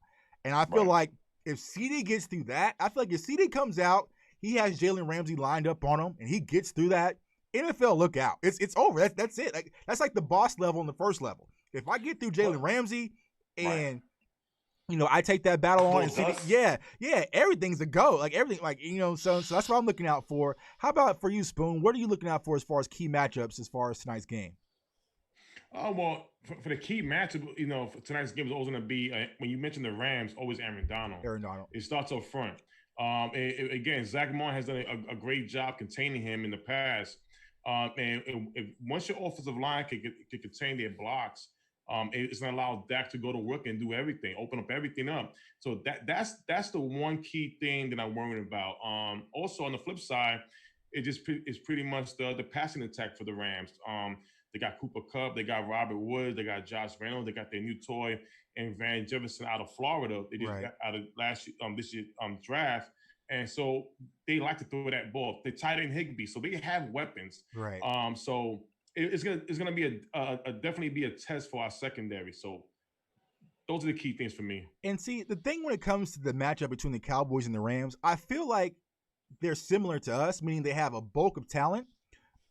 And I feel like if CD gets through that, I feel like if CD comes out, he has Jalen Ramsey lined up on him and he gets through that, NFL, look out. It's over. That's it. Like, that's like the boss level and the first level. If I get through Jalen Ramsey and I take that battle on and see, yeah, everything's a go. Like everything, like so that's what I'm looking out for. How about for you, Spoon? What are you looking out for as far as key matchups as far as tonight's game? Oh, well, for the key matchup, for tonight's game is always going to be, when you mentioned the Rams, always Aaron Donald. It starts up front. Again, Zach Martin has done a great job containing him in the past. And once your offensive line can contain their blocks, it's going to allow Dak to go to work and do everything, open up everything up. So that's the one key thing that I'm worried about. Also, on the flip side, it's pretty much the passing attack for the Rams. They got Cooper Kupp, they got Robert Woods, they got Josh Reynolds, they got their new toy and Van Jefferson out of Florida. They just got out of this year draft, and so they like to throw that ball. They tight end Higbee, so they have weapons. Right. So it's gonna be definitely be a test for our secondary. So those are the key things for me. And see, the thing when it comes to the matchup between the Cowboys and the Rams, I feel like they're similar to us, meaning they have a bulk of talent,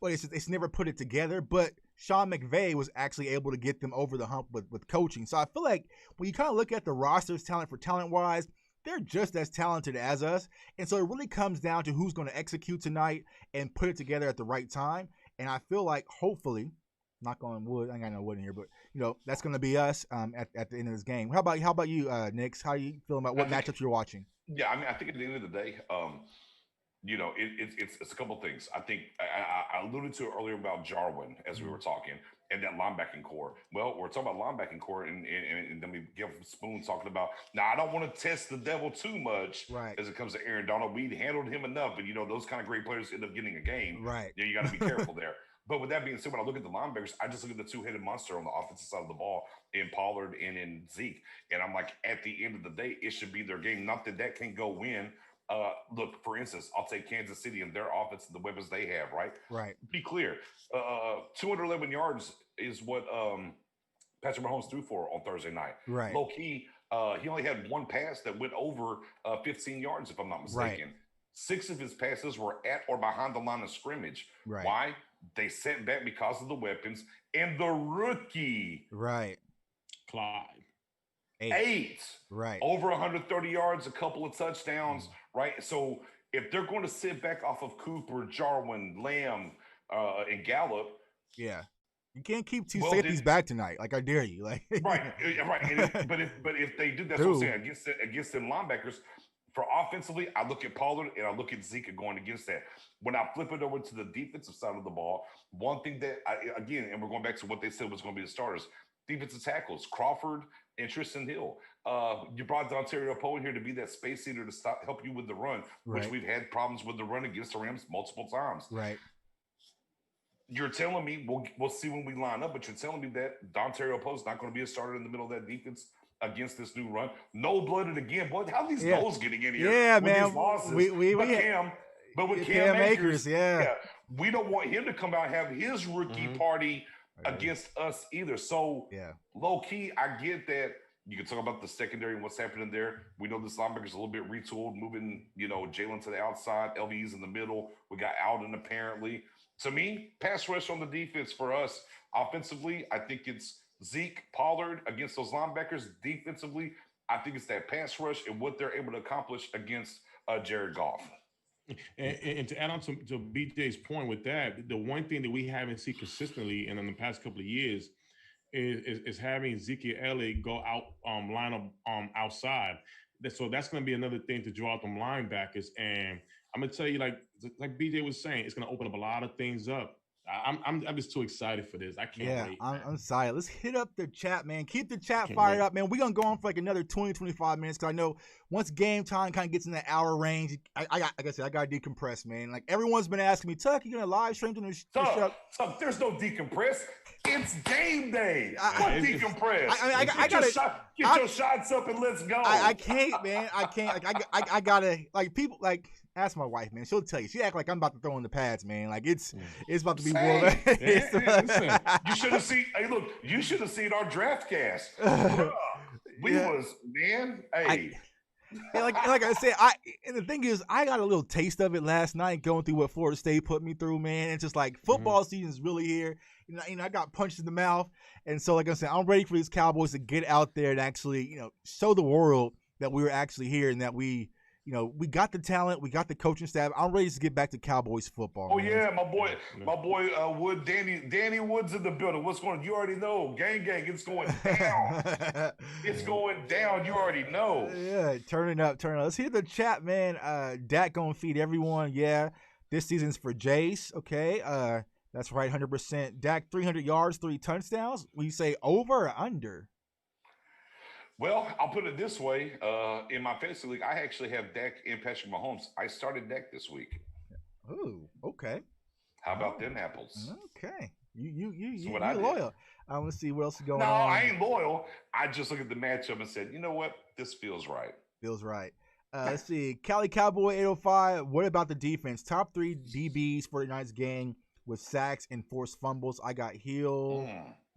but it's never put it together. But Sean McVay was actually able to get them over the hump with coaching. So I feel like when you kind of look at the rosters talent-wise, they're just as talented as us. And so it really comes down to who's going to execute tonight and put it together at the right time. And I feel like hopefully, knock on wood, I ain't got no wood in here, but that's going to be us at the end of this game. How about you, Nix? How are you feeling about what matchups you're watching? Yeah, I mean, I think at the end of the day, it's a couple things. I think I alluded to it earlier about Jarwin as we were talking and that linebacking core. Well, we're talking about linebacking core, and then we give Spoon talking about, now I don't want to test the devil too much as it comes to Aaron Donald. We handled him enough, but those kind of great players end up getting a game. Right. You got to be careful there. But with that being said, when I look at the linebackers, I just look at the two-headed monster on the offensive side of the ball in Pollard and in Zeke. And I'm like, at the end of the day, it should be their game. Not that can go win. Look, for instance, I'll take Kansas City and their offense and the weapons they have, right? Right. Be clear. 211 yards is what Patrick Mahomes threw for on Thursday night. Right. Low key, he only had one pass that went over 15 yards, if I'm not mistaken. Right. 6 of his passes were at or behind the line of scrimmage. Right. Why? They sent back because of the weapons. And the rookie. Right. Clyde. 8. Right. Over 130 yards, a couple of touchdowns, right? So if they're going to sit back off of Cooper, Jarwin, Lamb, and Gallup. Yeah. You can't keep two safeties back tonight. Like, I dare you. Like right. But if they do, that's what I'm saying. Against them linebackers, for offensively, I look at Pollard and I look at Zeke going against that. When I flip it over to the defensive side of the ball, one thing that, and we're going back to what they said was going to be the starters, defensive tackles, Crawford and Tristan Hill. You brought Dontario Poe in here to be that space eater to help you with the run, which we've had problems with the run against the Rams multiple times. Right. You're telling me, we'll see when we line up, but you're telling me that Dontario Poe's not going to be a starter in the middle of that defense against this new run? No-blooded again. Boy, how are these goals getting in here? Yeah, with man. These losses? With Cam Akers, we don't want him to come out and have his rookie party against us either. So low key, I get that. You can talk about the secondary and what's happening there. We know this linebacker's a little bit retooled, moving, Jalen to the outside, LV's in the middle. We got Alden apparently. To me, pass rush on the defense for us. Offensively, I think it's Zeke, Pollard against those linebackers. Defensively, I think it's that pass rush and what they're able to accomplish against Jared Goff. And to add on to BJ's point with that, the one thing that we haven't seen consistently and in the past couple of years is having Ezekiel Elliott go out, line up outside. So that's going to be another thing to draw out them linebackers. And I'm going to tell you, like BJ was saying, it's going to open up a lot of things up. I'm just too excited for this. I can't wait. I'm excited. Let's hit up the chat, man. Keep the chat fired up, man. We're going to go on for like another 20, 25 minutes because I know once game time kind of gets in that hour range, like I said, I got to decompress, man. Like everyone's been asking me, Tuck, you going to live stream to the show? Tuck, there's no decompress. It's game day. What decompress? Get your shots up and let's go. I can't, man. I can't. Like, I got to, like, people, like, ask my wife, man. She'll tell you. She act like I'm about to throw in the pads, man. Like it's about to be war. Listen, you should have seen. Hey, look, you should have seen our draft cast. We was, man. Hey, like I said, and the thing is, I got a little taste of it last night going through what Florida State put me through, man. It's just like football season is really here. I got punched in the mouth, and so like I said, I'm ready for these Cowboys to get out there and actually, show the world that we were actually here and that we got the talent, we got the coaching staff. I'm ready to get back to Cowboys football. Oh man. yeah, my boy Wood, Danny Wood's in the building. What's going on? You already know, gang, it's going down. It's going down. You already know. Yeah, turn it up. Let's hear the chat, man. Dak gonna feed everyone. Yeah, this season's for Jace. Okay, that's right, 100%. Dak 300 yards, 3 touchdowns. We say over or under? Well, I'll put it this way. In my fantasy league, I actually have Dak and Patrick Mahomes. I started Dak this week. Oh, okay. How about them apples? Okay. You I loyal. I want to see what else is going on. No, I ain't loyal. I just look at the matchup and said, you know what? This feels right. Feels right. Let's see. Cali Cowboy 805. What about the defense? Top 3 DBs for tonight's game with sacks and forced fumbles. I got Hill,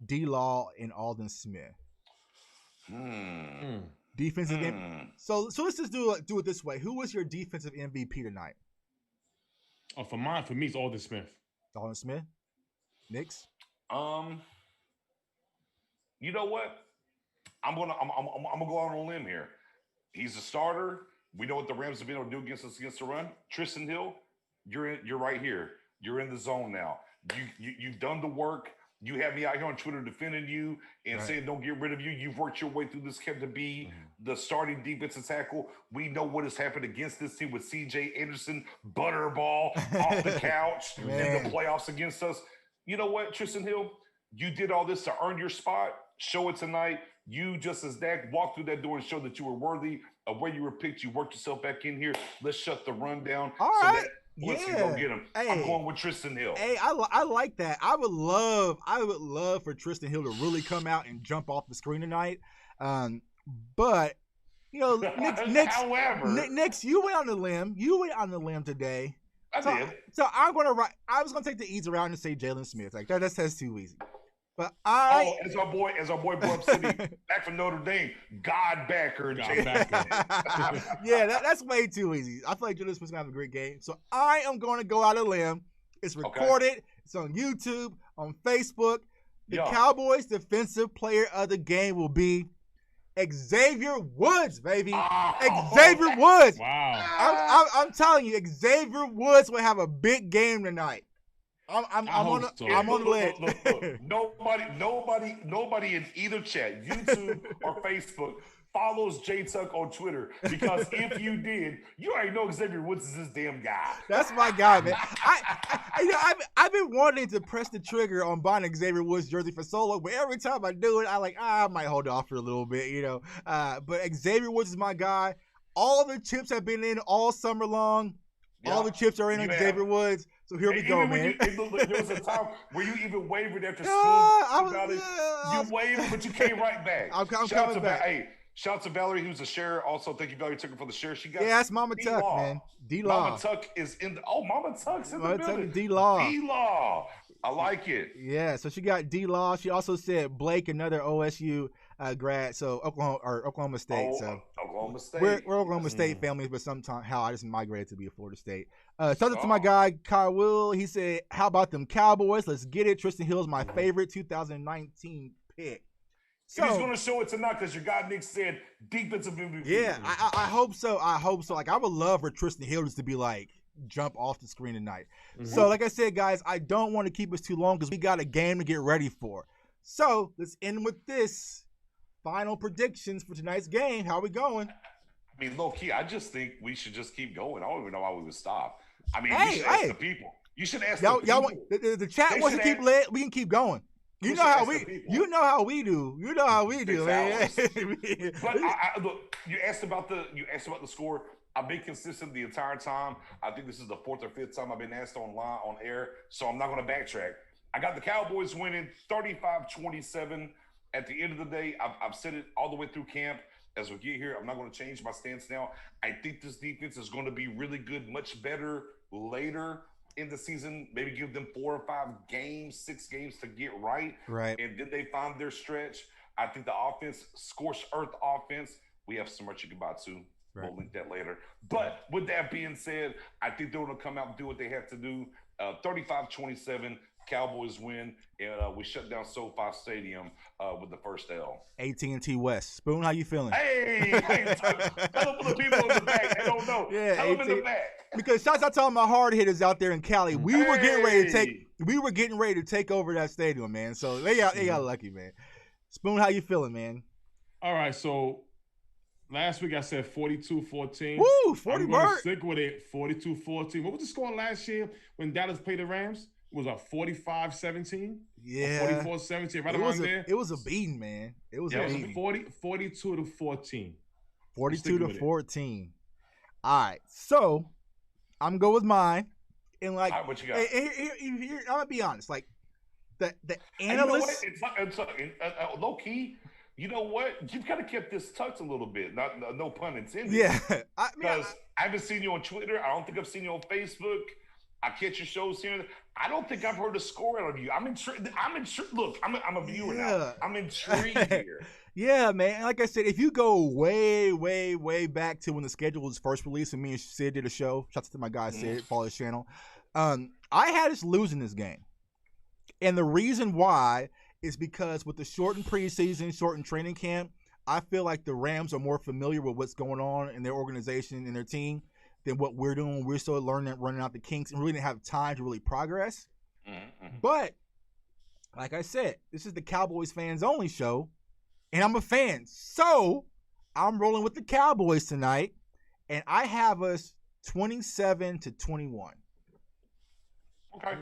D-Law, and Alden Smith. Defensive MVP. So let's just do it this way. Who was your defensive MVP tonight? Oh, for me, it's Alden Smith. Alden Smith? Knicks? You know what? I'm gonna go out on a limb here. He's a starter. We know what the Rams have been able to do against us against the run. Tristan Hill, you're right here. You're in the zone now. You've done the work. You have me out here on Twitter defending you and saying don't get rid of you. You've worked your way through this camp to be the starting defensive tackle. We know what has happened against this team with C.J. Anderson, butterball off the couch in the playoffs against us. You know what, Tristan Hill? You did all this to earn your spot. Show it tonight. You, just as Dak, walked through that door and showed that you were worthy of where you were picked. You worked yourself back in here. Let's shut the run down. All right. Let's go get him. Hey, I'm going with Tristan Hill. Hey, I like that. I would love for Tristan Hill to really come out and jump off the screen tonight. But Knicks, you went on the limb. You went on the limb today. I did. So I was gonna take the easy route and say Jalen Smith. Like that's too easy. But as our boy Bob City back from Notre Dame, God backer. Yeah, that's way too easy. I feel like Jalen Smith's gonna have a great game. So I am going to go out on a limb. It's recorded. Okay. It's on YouTube, on Facebook. The Cowboys Defensive Player of the Game will be Xavier Woods, baby. Xavier Woods. Wow. I'm telling you, Xavier Woods will have a big game tonight. I'm on the ledge. Nobody in either chat, YouTube or Facebook, follows J Tuck on Twitter, because if you did, you already know Xavier Woods is this damn guy. That's my guy, man. I've been wanting to press the trigger on buying a Xavier Woods jersey for so long, but every time I do it, I might hold off for a little bit, But Xavier Woods is my guy. All the chips have been in all summer long. Yeah. All the chips are in on Xavier Woods. So here we go, man. There was a time where you even wavered after school. You wavered, but you came right back. I'm coming back. Hey, shout out to Valerie, who's a share. Also, thank you, Valerie Tucker, for the share. She got. Yeah, that's Mama Tuck, man. D-Law. Mama Tuck is in. Mama Tuck's in the building. D-Law. D-Law. I like it. Yeah, so she got D-Law. She also said Blake, another OSU grad, so Oklahoma State. Oklahoma State. We're Oklahoma State families, but somehow I just migrated to be a Florida State. Shout out to my guy Kyle Will. He said, "How about them Cowboys? Let's get it." Tristan Hill's my favorite 2019 pick. So, he's going to show it tonight because your guy Nick said defensive MVP. Yeah, I hope so. Like, I would love for Tristan Hill just to be like, jump off the screen tonight. So, like I said, guys, I don't want to keep us too long because we got a game to get ready for. So, let's end with this. Final predictions for tonight's game. How are we going? I mean, low key, I just think we should just keep going. I don't even know why we would stop. I mean, you should ask the people. You should ask the people. The chat wants to keep lit. We can keep going. You know how we do. You know how we do, man. But look, you asked about the score. I've been consistent the entire time. I think this is the 4th or 5th time I've been asked on air, so I'm not going to backtrack. I got the Cowboys winning 35-27. At the end of the day, I've said it all the way through camp. As we get here, I'm not going to change my stance now. I think this defense is going to be really good, much better later in the season. Maybe give them 4 or 5 games, 6 games to get right. And then they find their stretch. I think the offense, scorched earth offense, we have Summer Chikabatsu. Right. We'll link that later. But with that being said, I think they're going to come out and do what they have to do. 35-27, Cowboys win, and we shut down SoFi Stadium with the first L. AT&T West. Spoon, how you feeling? Hey, tell them for the people in the back. They don't know. Yeah, Tell them in the back. Because shouts out to all my hard hitters out there in Cali. We were getting ready to take over that stadium, man. So they got lucky, man. Spoon, how you feeling, man? All right, so last week I said 42-14. Woo, 40 I'm going to bird. stick with it, 42-14. What was the score last year when Dallas played the Rams? It was a 45-17? Yeah. 44-17, right around there? It was a beating, man. It was a beating. 42-14. 42-14. All right, so I'm going with mine. And like, All right, what you got? Here, I'm gonna be honest. Like, the And analysts. you know what? It's low key. You know what? You've kind of kept this tucked a little bit. No pun intended. Yeah, Because I haven't seen you on Twitter. I don't think I've seen you on Facebook. I catch your shows here. I don't think I've heard a score out of you. I'm intrigued. Look, I'm a viewer now. I'm intrigued here. Yeah, man. Like I said, if you go way, way, way back to when the schedule was first released and me and Sid did a show, shouts to my guy Sid, follow his channel. I had us losing this game. And the reason why is because with the shortened preseason, shortened training camp, I feel like the Rams are more familiar with what's going on in their organization and their team than what we're doing. We're still learning, running out the kinks, and really didn't have time to really progress. Mm-hmm. But, like I said, this is the Cowboys fans only show, and I'm a fan. So, I'm rolling with the Cowboys tonight, and I have us 27-21. Okay.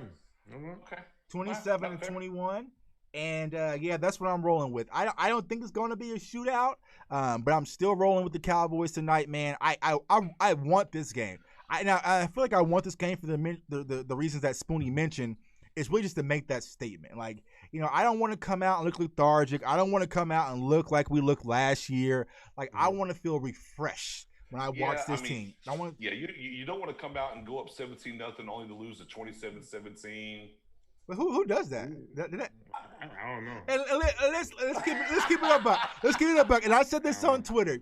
Mm-hmm. Okay. 27-21. And yeah, that's what I'm rolling with. I don't think it's going to be a shootout, but I'm still rolling with the Cowboys tonight, man. I want this game. I feel like I want this game for the reasons that Spoonie mentioned. It's really just to make that statement. Like, you know, I don't want to come out and look lethargic. I don't want to come out and look like we looked last year. Like, I want to feel refreshed when I watch this team. You don't want to come out and go up 17-0 only to lose to 27-17. But who does that? I don't know. And let's keep it up, Buck. Let's keep it up, Buck. And I said this on Twitter.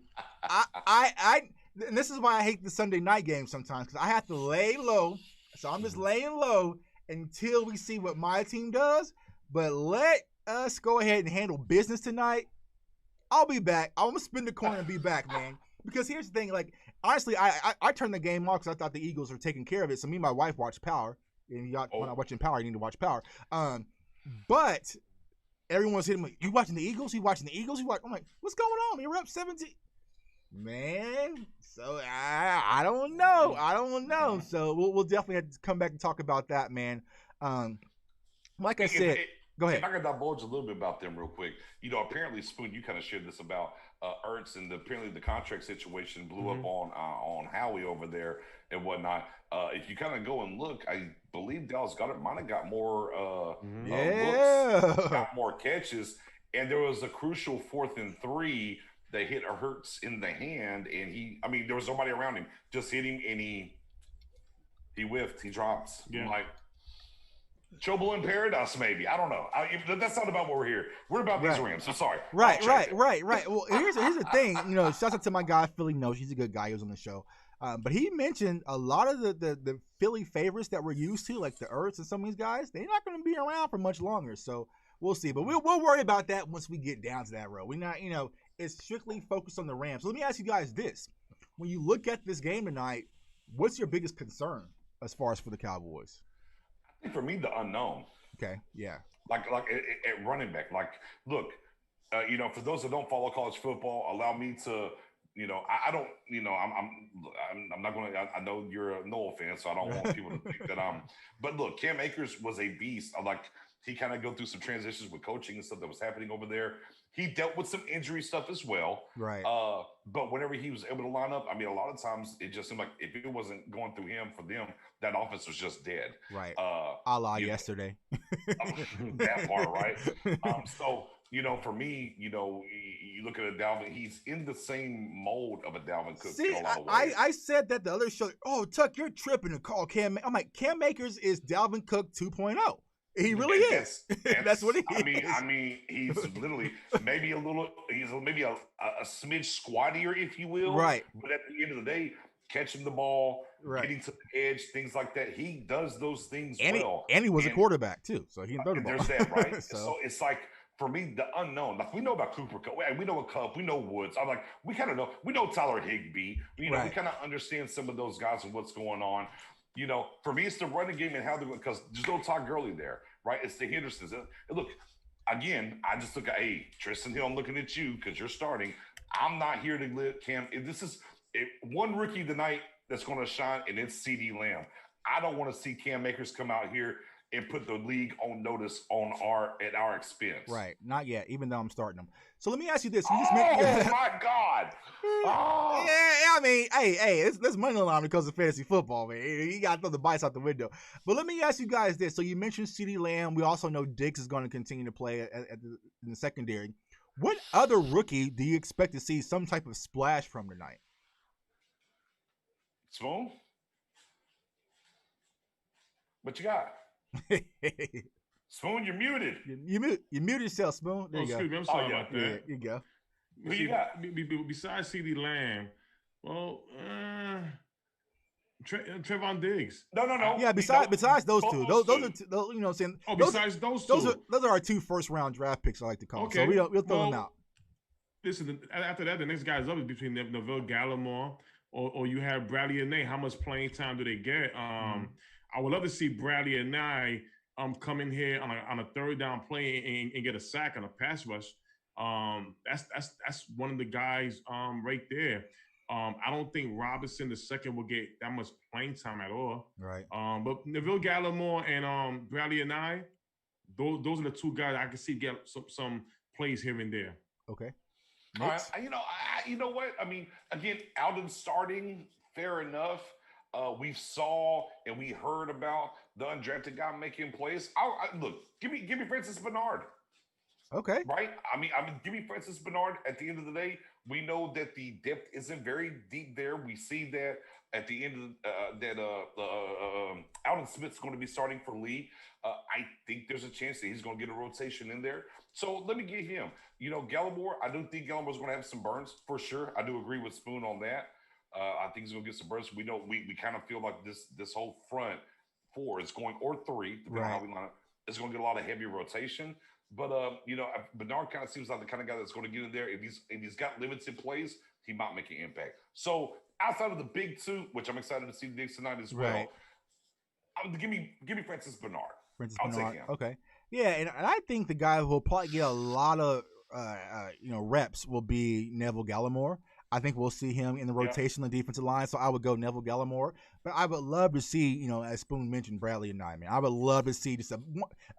And this is why I hate the Sunday night games sometimes, because I have to lay low. So I'm just laying low until we see what my team does. But let us go ahead and handle business tonight. I'll be back. I'm gonna spin the corner and be back, man. Because here's the thing, like, honestly, I turned the game off because I thought the Eagles were taking care of it. So me and my wife watched Power. And y'all, when I'm watching Power, you need to watch Power. But everyone's hitting me. You watching the Eagles? You watching the Eagles? I'm like, what's going on? You're up 17. Man, so I don't know. I don't know. So we'll definitely have to come back and talk about that, man. Like I said, go ahead. If I can divulge a little bit about them real quick. You know, apparently, Spoon, you kind of shared this about Ertz, and apparently the contract situation blew up on Howie over there and whatnot. If you kind of go and look, I believe Dallas might have got more looks, got more catches, and there was a crucial 4th and 3 that hit Hurts in the hand, and there was nobody around him, just hit him, and he whiffed, he drops. Yeah. Like, Trouble in Paradise, maybe. I don't know. That's not about what we're here. We're about these Rams. I'm sorry. Right. Well, here's the thing. You know, shout out to my guy Philly Knows. He's a good guy. He was on the show. But he mentioned a lot of the Philly favorites that we're used to, like the Ertz and some of these guys, they're not going to be around for much longer. So we'll see. But we'll worry about that once we get down to that road. We're not, you know, it's strictly focused on the Rams. So let me ask you guys this. When you look at this game tonight, what's your biggest concern as far as for the Cowboys? I think for me, the unknown. Okay, yeah. Like at running back. Like, look, you know, for those that don't follow college football, allow me to, you know, I don't, you know, I'm not going to. I know you're a Noel fan, so I don't want people to think that I'm. But look, Cam Akers was a beast. Like, he kind of go through some transitions with coaching and stuff that was happening over there. He dealt with some injury stuff as well. Right. But whenever he was able to line up, I mean, a lot of times it just seemed like if it wasn't going through him for them, that offense was just dead. Right. A la yesterday. That part, right? So, you know, for me, you know, you look at a Dalvin, he's in the same mold of a Dalvin Cook. See, in a lot of ways. I said that the other show. Oh, Tuck, you're tripping to call Cam. I'm like, Cam Akers is Dalvin Cook 2.0. He really is. That's what he is. I mean, he's literally maybe maybe a smidge squattier, if you will. Right. But at the end of the day, catching the ball, right. getting to the edge, things like that, he does those things and well. He was a quarterback too, so he can throw the ball. There's that, right? so it's like, for me, the unknown. Like, we know about Cooper Kupp, we know a Kupp, we know Woods. I'm like, we kind of know. We know Tyler Higbee. You know, we kind of understand some of those guys and what's going on. You know, for me, it's the running game and how they're going, because there's no Todd Gurley there, right? It's the Hendersons. And look, again, I just look at, hey, Tristan Hill, I'm looking at you because you're starting. I'm not here to let Cam. This is one rookie tonight that's going to shine, and it's CeeDee Lamb. I don't want to see Cam Akers come out here and put the league on notice at our expense. Right. Not yet, even though I'm starting them. So let me ask you this. My God. Oh. Yeah, I mean, hey, this money line because of fantasy football, man. You got to throw the bites out the window. But let me ask you guys this. So you mentioned CeeDee Lamb. We also know Diggs is going to continue to play in the secondary. What other rookie do you expect to see some type of splash from tonight? Spoon? What you got? Spoon, you're muted. You mute yourself, Spoon. There you go. Excuse me, I'm sorry about that. Yeah, you go. Who you got? Besides CeeDee Lamb, well, Trevon Diggs. No. Yeah, besides those two, those are two, you know what I'm saying. Oh, besides those two, those are our 2 first-round draft picks. I like to call. Okay, so we'll throw them out. Listen, after that, the next guy's up is between Neville Gallimore or you have Bradley and Nay. How much playing time do they get? I would love to see Bradley and Nye come in here on a third down play and get a sack on a pass rush. That's one of the guys right there. I don't think Robinson II will get that much playing time at all. Right. But Neville Gallimore and Bradley and Nye, those are the 2 guys I can see get some plays here and there. Okay. All right. You know what? I mean, again, Alden starting, fair enough. We saw and we heard about the undrafted guy making plays. Look, give me Francis Bernard. Okay. Right? I mean, give me Francis Bernard. At the end of the day, we know that the depth isn't very deep there. We see that at the end of Alden Smith's going to be starting for Lee. I think there's a chance that he's going to get a rotation in there. So let me get him. You know, Gallimore, I do think Gallimore's going to have some burns for sure. I do agree with Spoon on that. I think he's going to get some burns. We know we kind of feel like this whole front 4 is going, or 3, depending on how we line up, is going to get a lot of heavy rotation. But you know, Bernard kind of seems like the kind of guy that's going to get in there. If he's got limited plays, he might make an impact. So outside of the big 2, which I'm excited to see Diggs tonight as well, give me Francis Bernard. I'll take him. Okay. Yeah, and I think the guy who will probably get a lot of reps will be Neville Gallimore. I think we'll see him in the rotation on the defensive line, so I would go Neville Gallimore. But I would love to see, you know, as Spoon mentioned, Bradley and Nye, man. I would love to see just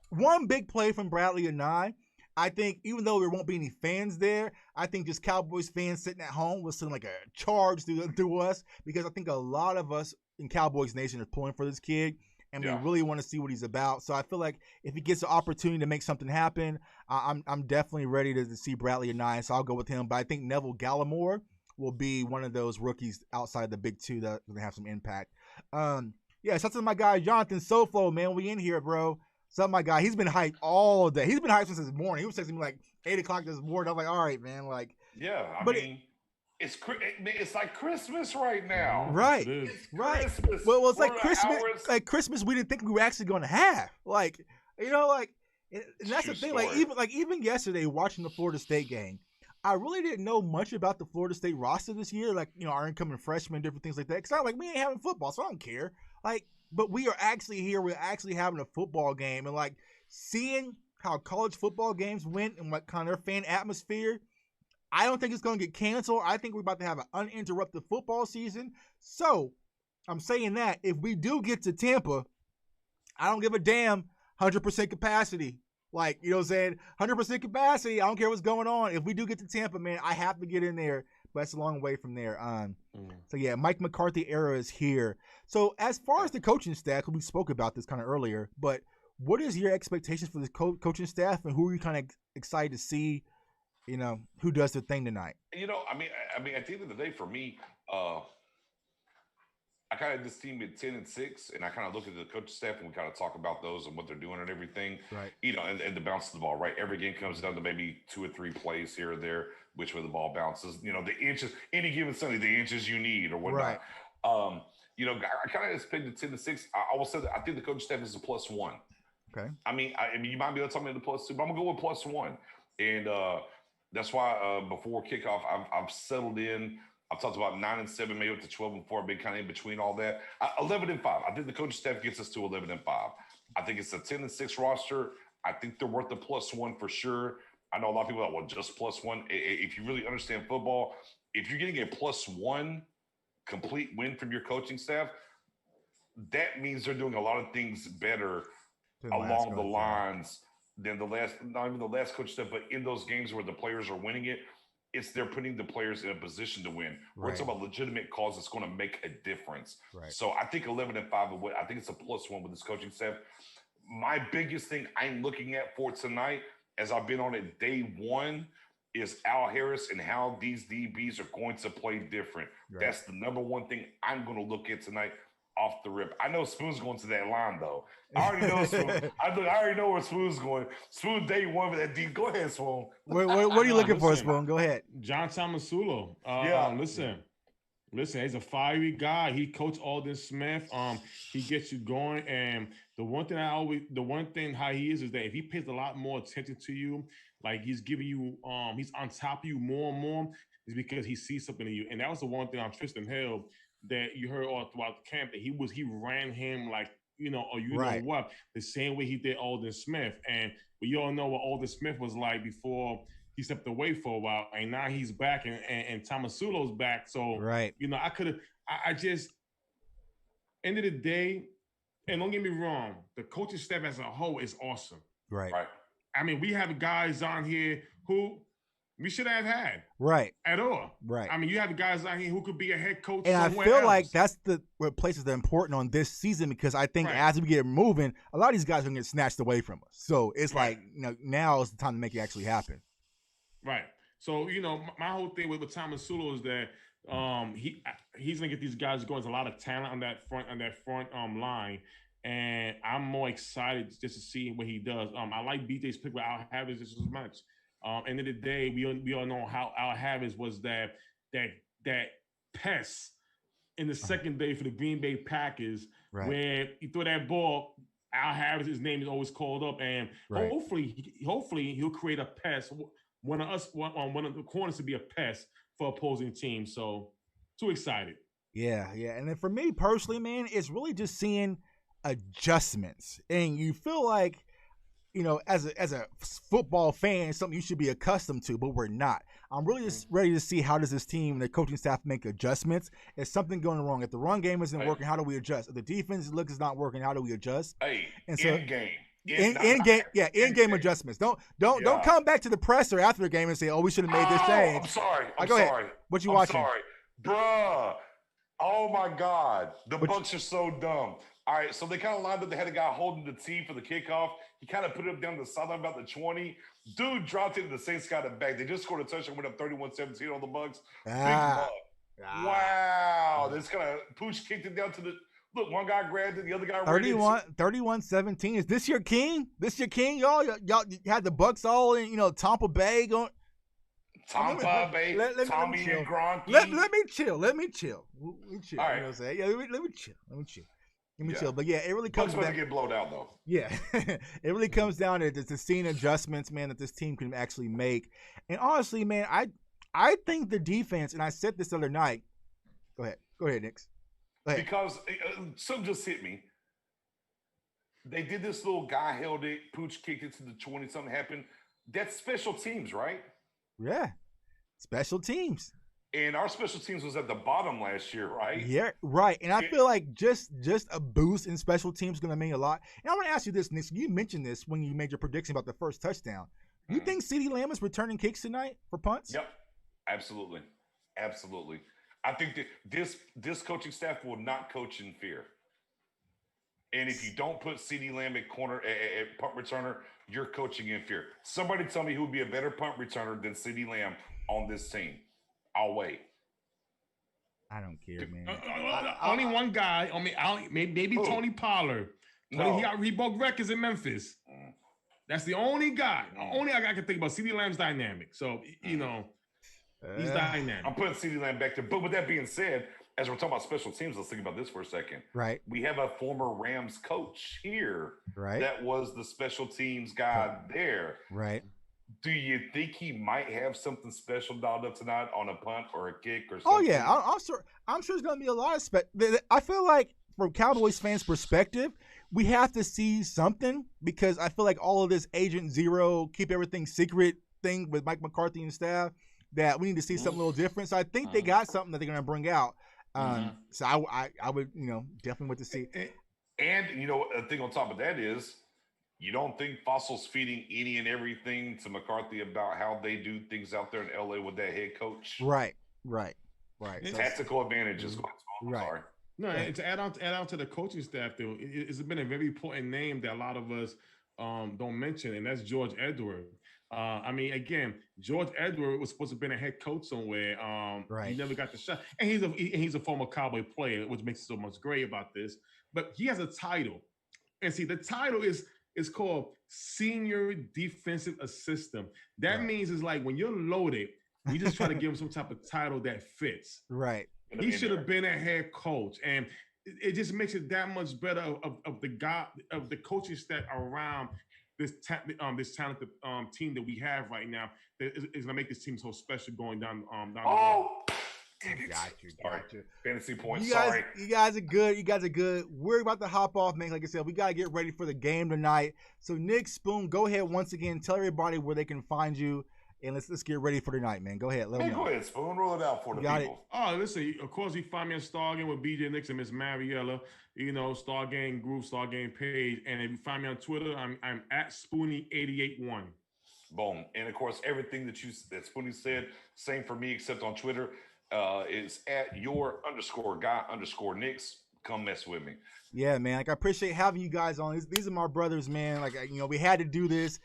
one big play from Bradley and Nye. I think even though there won't be any fans there, I think just Cowboys fans sitting at home will send like a charge through us, because I think a lot of us in Cowboys Nation are pulling for this kid, and we really want to see what he's about. So I feel like if he gets the opportunity to make something happen, I'm definitely ready to see Bradley and Nye, so I'll go with him. But I think Neville Gallimore will be one of those rookies outside the big 2 that going to have some impact. Shout out to my guy Jonathan Soflo, man. We in here, bro. What's up, my guy? He's been hyped all day. He's been hyped since this morning. He was texting me like 8 o'clock this morning. I'm like, all right, man. Like, yeah, I mean, it's like Christmas right now. Right. It's right. Christmas. Well, it's like Christmas. Like Christmas, we didn't think we were actually going to have. Like, you know, like, and that's the thing. Story. Even yesterday, watching the Florida State game, I really didn't know much about the Florida State roster this year, like, you know, our incoming freshmen, different things like that. Because I'm like, we ain't having football, so I don't care. Like, but we are actually here. We're actually having a football game, and like seeing how college football games went and what kind of their fan atmosphere. I don't think it's going to get canceled. I think we're about to have an uninterrupted football season. So I'm saying that if we do get to Tampa, I don't give a damn 100% capacity. Like, you know what I'm saying? 100% capacity. I don't care what's going on. If we do get to Tampa, man, I have to get in there. But it's a long way from there. So, yeah, Mike McCarthy era is here. So, as far as the coaching staff, we spoke about this kind of earlier, but what is your expectations for the coaching staff, and who are you kind of excited to see, you know, who does the thing tonight? You know, I mean, at the end of the day, for me, I kind of had this team at 10-6, and I kind of look at the coaching staff and we kind of talk about those and what they're doing and everything. Right. And the bounce of the ball, right? Every game comes down to maybe 2 or 3 plays here or there, which way the ball bounces. The inches, any given Sunday, the inches you need or whatnot. Right. I kind of expected 10-6. I will say that I think the coaching staff is a +1. Okay. I mean, you might be able to tell me the +2, but I'm gonna go with +1, and that's why before kickoff, I've settled in. I've talked about 9-7, maybe up to 12-4. I've been kind of in between all that. 11-5. I think the coaching staff gets us to 11-5. I think it's a 10-6 roster. I think they're worth the +1 for sure. I know a lot of people are like, well, just +1. If you really understand football, if you're getting a +1 complete win from your coaching staff, that means they're doing a lot of things better along the lines than not even the last coach staff, but in those games where the players are winning it, they're putting the players in a position to win. We're talking about legitimate cause that's going to make a difference. Right. So I think 11-5, I think it's a +1 with this coaching staff. My biggest thing I'm looking at for tonight, as I've been on it day one, is Al Harris and how these DBs are going to play different. Right. That's the number one thing I'm going to look at tonight off the rip. I know Spoon's going to that line, though. I already know Spoon. I already know where Spoon's going. Spoon day one with that D. Go ahead, Spoon. What are you looking for, Spoon? Go ahead. John Tomasulo. Listen, he's a fiery guy. He coached Alden Smith. He gets you going. And the one thing how he is that if he pays a lot more attention to you, like he's giving you, he's on top of you more and more, is because he sees something in you. And that was the one thing on Tristan Hill that you heard all throughout the camp, that he ran him like, know what, the same way he did Alden Smith. And we all know what Alden Smith was like before he stepped away for a while, and now he's back, and Tomasulo's back. So, I just, end of the day, and don't get me wrong, the coaching staff as a whole is awesome. Right. I mean, we have guys on here who we should have had. Right. At all. Right. I mean, you have guys on here who could be a head coach and somewhere I feel else. like that's what places that are important on this season, because I think as we get moving, a lot of these guys are going to get snatched away from us. So it's like, now is the time to make it actually happen. Right. So, my whole thing with Tomasulo is that he's going to get these guys going. There's a lot of talent on that front line. And I'm more excited just to see what he does. I like BJ's pick with Al Harris just as much. End of the day, we all know how Al Harris was that pest in the second day for the Green Bay Packers, where you throw that ball, Al Harris, his name is always called up, and hopefully he'll create a pest. One of the corners to be a pest for opposing teams. So, too excited. Yeah. And then for me personally, man, it's really just seeing adjustments, and you feel like, as a football fan, something you should be accustomed to, but we're not. I'm really just ready to see how does this team and the coaching staff make adjustments. Is something going wrong? If the run game isn't working, how do we adjust? If the defense is not working, how do we adjust? And so in-game. In game adjustments. Don't come back to the presser after the game and say, "Oh, we should have made this change." I'm sorry. Go ahead. What you watching? Sorry, bruh. Oh my God, the Bucs are so dumb. All right, so they kind of lined up. They had a guy holding the tee for the kickoff. He kind of put it up down the sideline about the 20. Dude dropped it, and the Saints got it back. They just scored a touchdown, went up 31-17 on the Bucs. Big bug. Wow. This kind of Pooch kicked it down to the – look, one guy grabbed it, the other guy 31-17. Is this your king? Y'all had the Bucs all in, Tampa Bay going – Tampa Bay, Tommy and Gronky. Let me chill. All right. You know what I'm saying? Yeah, let me chill. But yeah, it really comes down to get blown out though. Yeah, it really comes down to the scene adjustments, man, that this team can actually make. And honestly, man, I think the defense, and I said this the other night. Go ahead, Nix. Because something just hit me. They did this little guy held it, Pooch kicked it to the 20. Something happened. That's special teams, right? Yeah, special teams. And our special teams was at the bottom last year, right? Yeah, right. And I feel like just a boost in special teams is going to mean a lot. And I want to ask you this, Nick. You mentioned this when you made your prediction about the first touchdown. You think CeeDee Lamb is returning kicks tonight for punts? Yep, absolutely. I think that this coaching staff will not coach in fear. And if you don't put CeeDee Lamb at punt returner, you're coaching in fear. Somebody tell me who would be a better punt returner than CeeDee Lamb on this team. I'll wait. I don't care, man. Only one guy. I mean, maybe Tony Pollard. He broke records in Memphis. That's the only guy. Only I can think about. CeeDee Lamb's dynamic. So, he's dynamic. I'm putting CeeDee Lamb back there. But with that being said, as we're talking about special teams, let's think about this for a second. Right. We have a former Rams coach here. Right. That was the special teams guy there. Right. Do you think he might have something special dialed up tonight on a punt or a kick or something? Oh yeah, I'm sure it's gonna be a lot of I feel like from Cowboys fans' perspective, we have to see something because I feel like all of this Agent Zero, keep everything secret thing with Mike McCarthy and staff, that we need to see something a little different. So I think they got something that they're gonna bring out. So I would definitely want to see. And a thing on top of that is, you don't think Fossil's feeding any and everything to McCarthy about how they do things out there in LA with that head coach? Right. Tactical advantages. Right. Sorry. No, and to add on to the coaching staff, though, it's been a very important name that a lot of us don't mention, and that's George Edward. I mean, again, George Edward was supposed to have been a head coach somewhere. Right. He never got the shot, and he's a former Cowboy player, which makes it so much great about this. But he has a title, and see, the title is called Senior Defensive Assistant. That means it's like when you're loaded, we just try to give him some type of title that fits. Right. He should have been a head coach, and it just makes it that much better of the coaching staff around this talented team that we have right now. That is gonna make this team so special going down the road. Got you. Fantasy points. You guys are good. We're about to hop off, man. Like I said, we gotta get ready for the game tonight. So Nick Spoon, go ahead once again. Tell everybody where they can find you, and let's get ready for tonight, man. Go ahead. Let them know. Go ahead, Spoon. Roll it out for the people. Oh, listen. Of course, you find me on Stargame with BJ Nix and Miss Mariella. Stargame group, Stargame page, and if you find me on Twitter, I'm at Spoonie881. Boom. And of course, everything that Spoonie said, same for me, except on Twitter. Is at your_guy_Nix. Come mess with me. Yeah, man. Like, I appreciate having you guys on. These are my brothers, man. Like, we had to do this.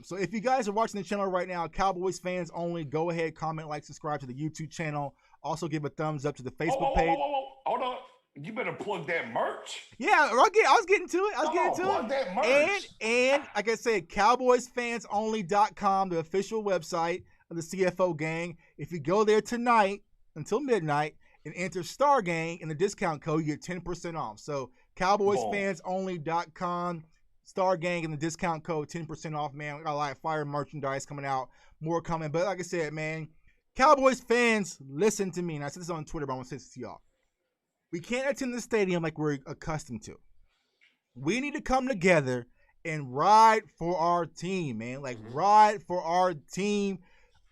So if you guys are watching the channel right now, Cowboys fans only, go ahead, comment, like, subscribe to the YouTube channel. Also give a thumbs up to the Facebook page. Hold on. You better plug that merch. Yeah, I was getting to it. Plug that merch. And like I said, CowboysFansOnly.com, the official website of the CFO gang. If you go there tonight until midnight and enter Stargang in the discount code, you get 10% off. So CowboysFansOnly.com, Stargang in the discount code, 10% off, man. We got a lot of fire merchandise coming out, more coming. But like I said, man, Cowboys fans, listen to me. And I said this on Twitter, but I want to say this to y'all. We can't attend the stadium like we're accustomed to. We need to come together and ride for our team, man. Like, ride for our team.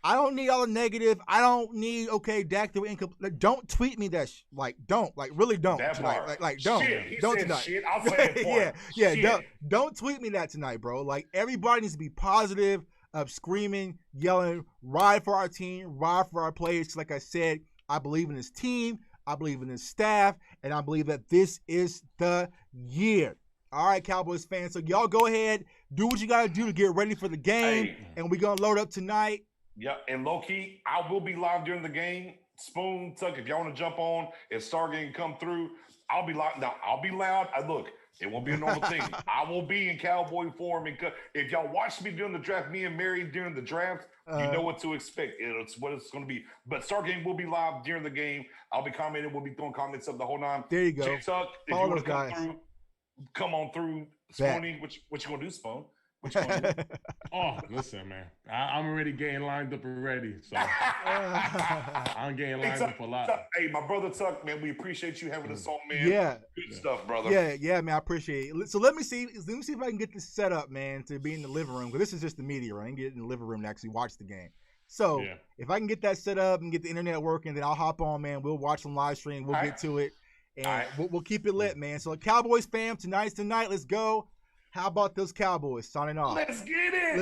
I don't need all the negative. I don't need, Dak threw incomplete. Don't tweet me that. Really don't. That tonight. Like, don't. Shit. Don't tonight. Shit. I'll say it for yeah. Don't tweet me that tonight, bro. Like, everybody needs to be positive, screaming, yelling, ride for our team, ride for our players. Like I said, I believe in this team. I believe in his staff, and I believe that this is the year. All right, Cowboys fans. So y'all go ahead, do what you got to do to get ready for the game, and we're going to load up tonight. Yeah, and low-key, I will be live during the game. Spoon, Tuck, if y'all want to jump on, if Stargate come through, I'll be live. Now, I'll be loud. Look, it won't be a normal thing. I will be in Cowboy form. And if y'all watch me during the draft, me and Mary during the draft, you know what to expect. It's what it's going to be. But Stargate will be live during the game. I'll be commenting. We'll be throwing comments up the whole nine. There you go. Tuck, if you want to come through, come on through. Spoony, what you going to do, Spoon? Oh, listen, man. I'm already getting lined up already. So I'm getting lined up a lot. Hey, my brother Tuck, man, we appreciate you having us on, man. Yeah. Good stuff, brother. Yeah, man, I appreciate it. So let me see if I can get this set up, man, to be in the living room. Because this is just the media, right? I can get in the living room to actually watch the game. So if I can get that set up and get the internet working, then I'll hop on, man. We'll watch some live stream. We'll get to it. And we'll keep it lit, man. So Cowboys fam, tonight's tonight. Let's go. How about those Cowboys? Signing off. Let's get it.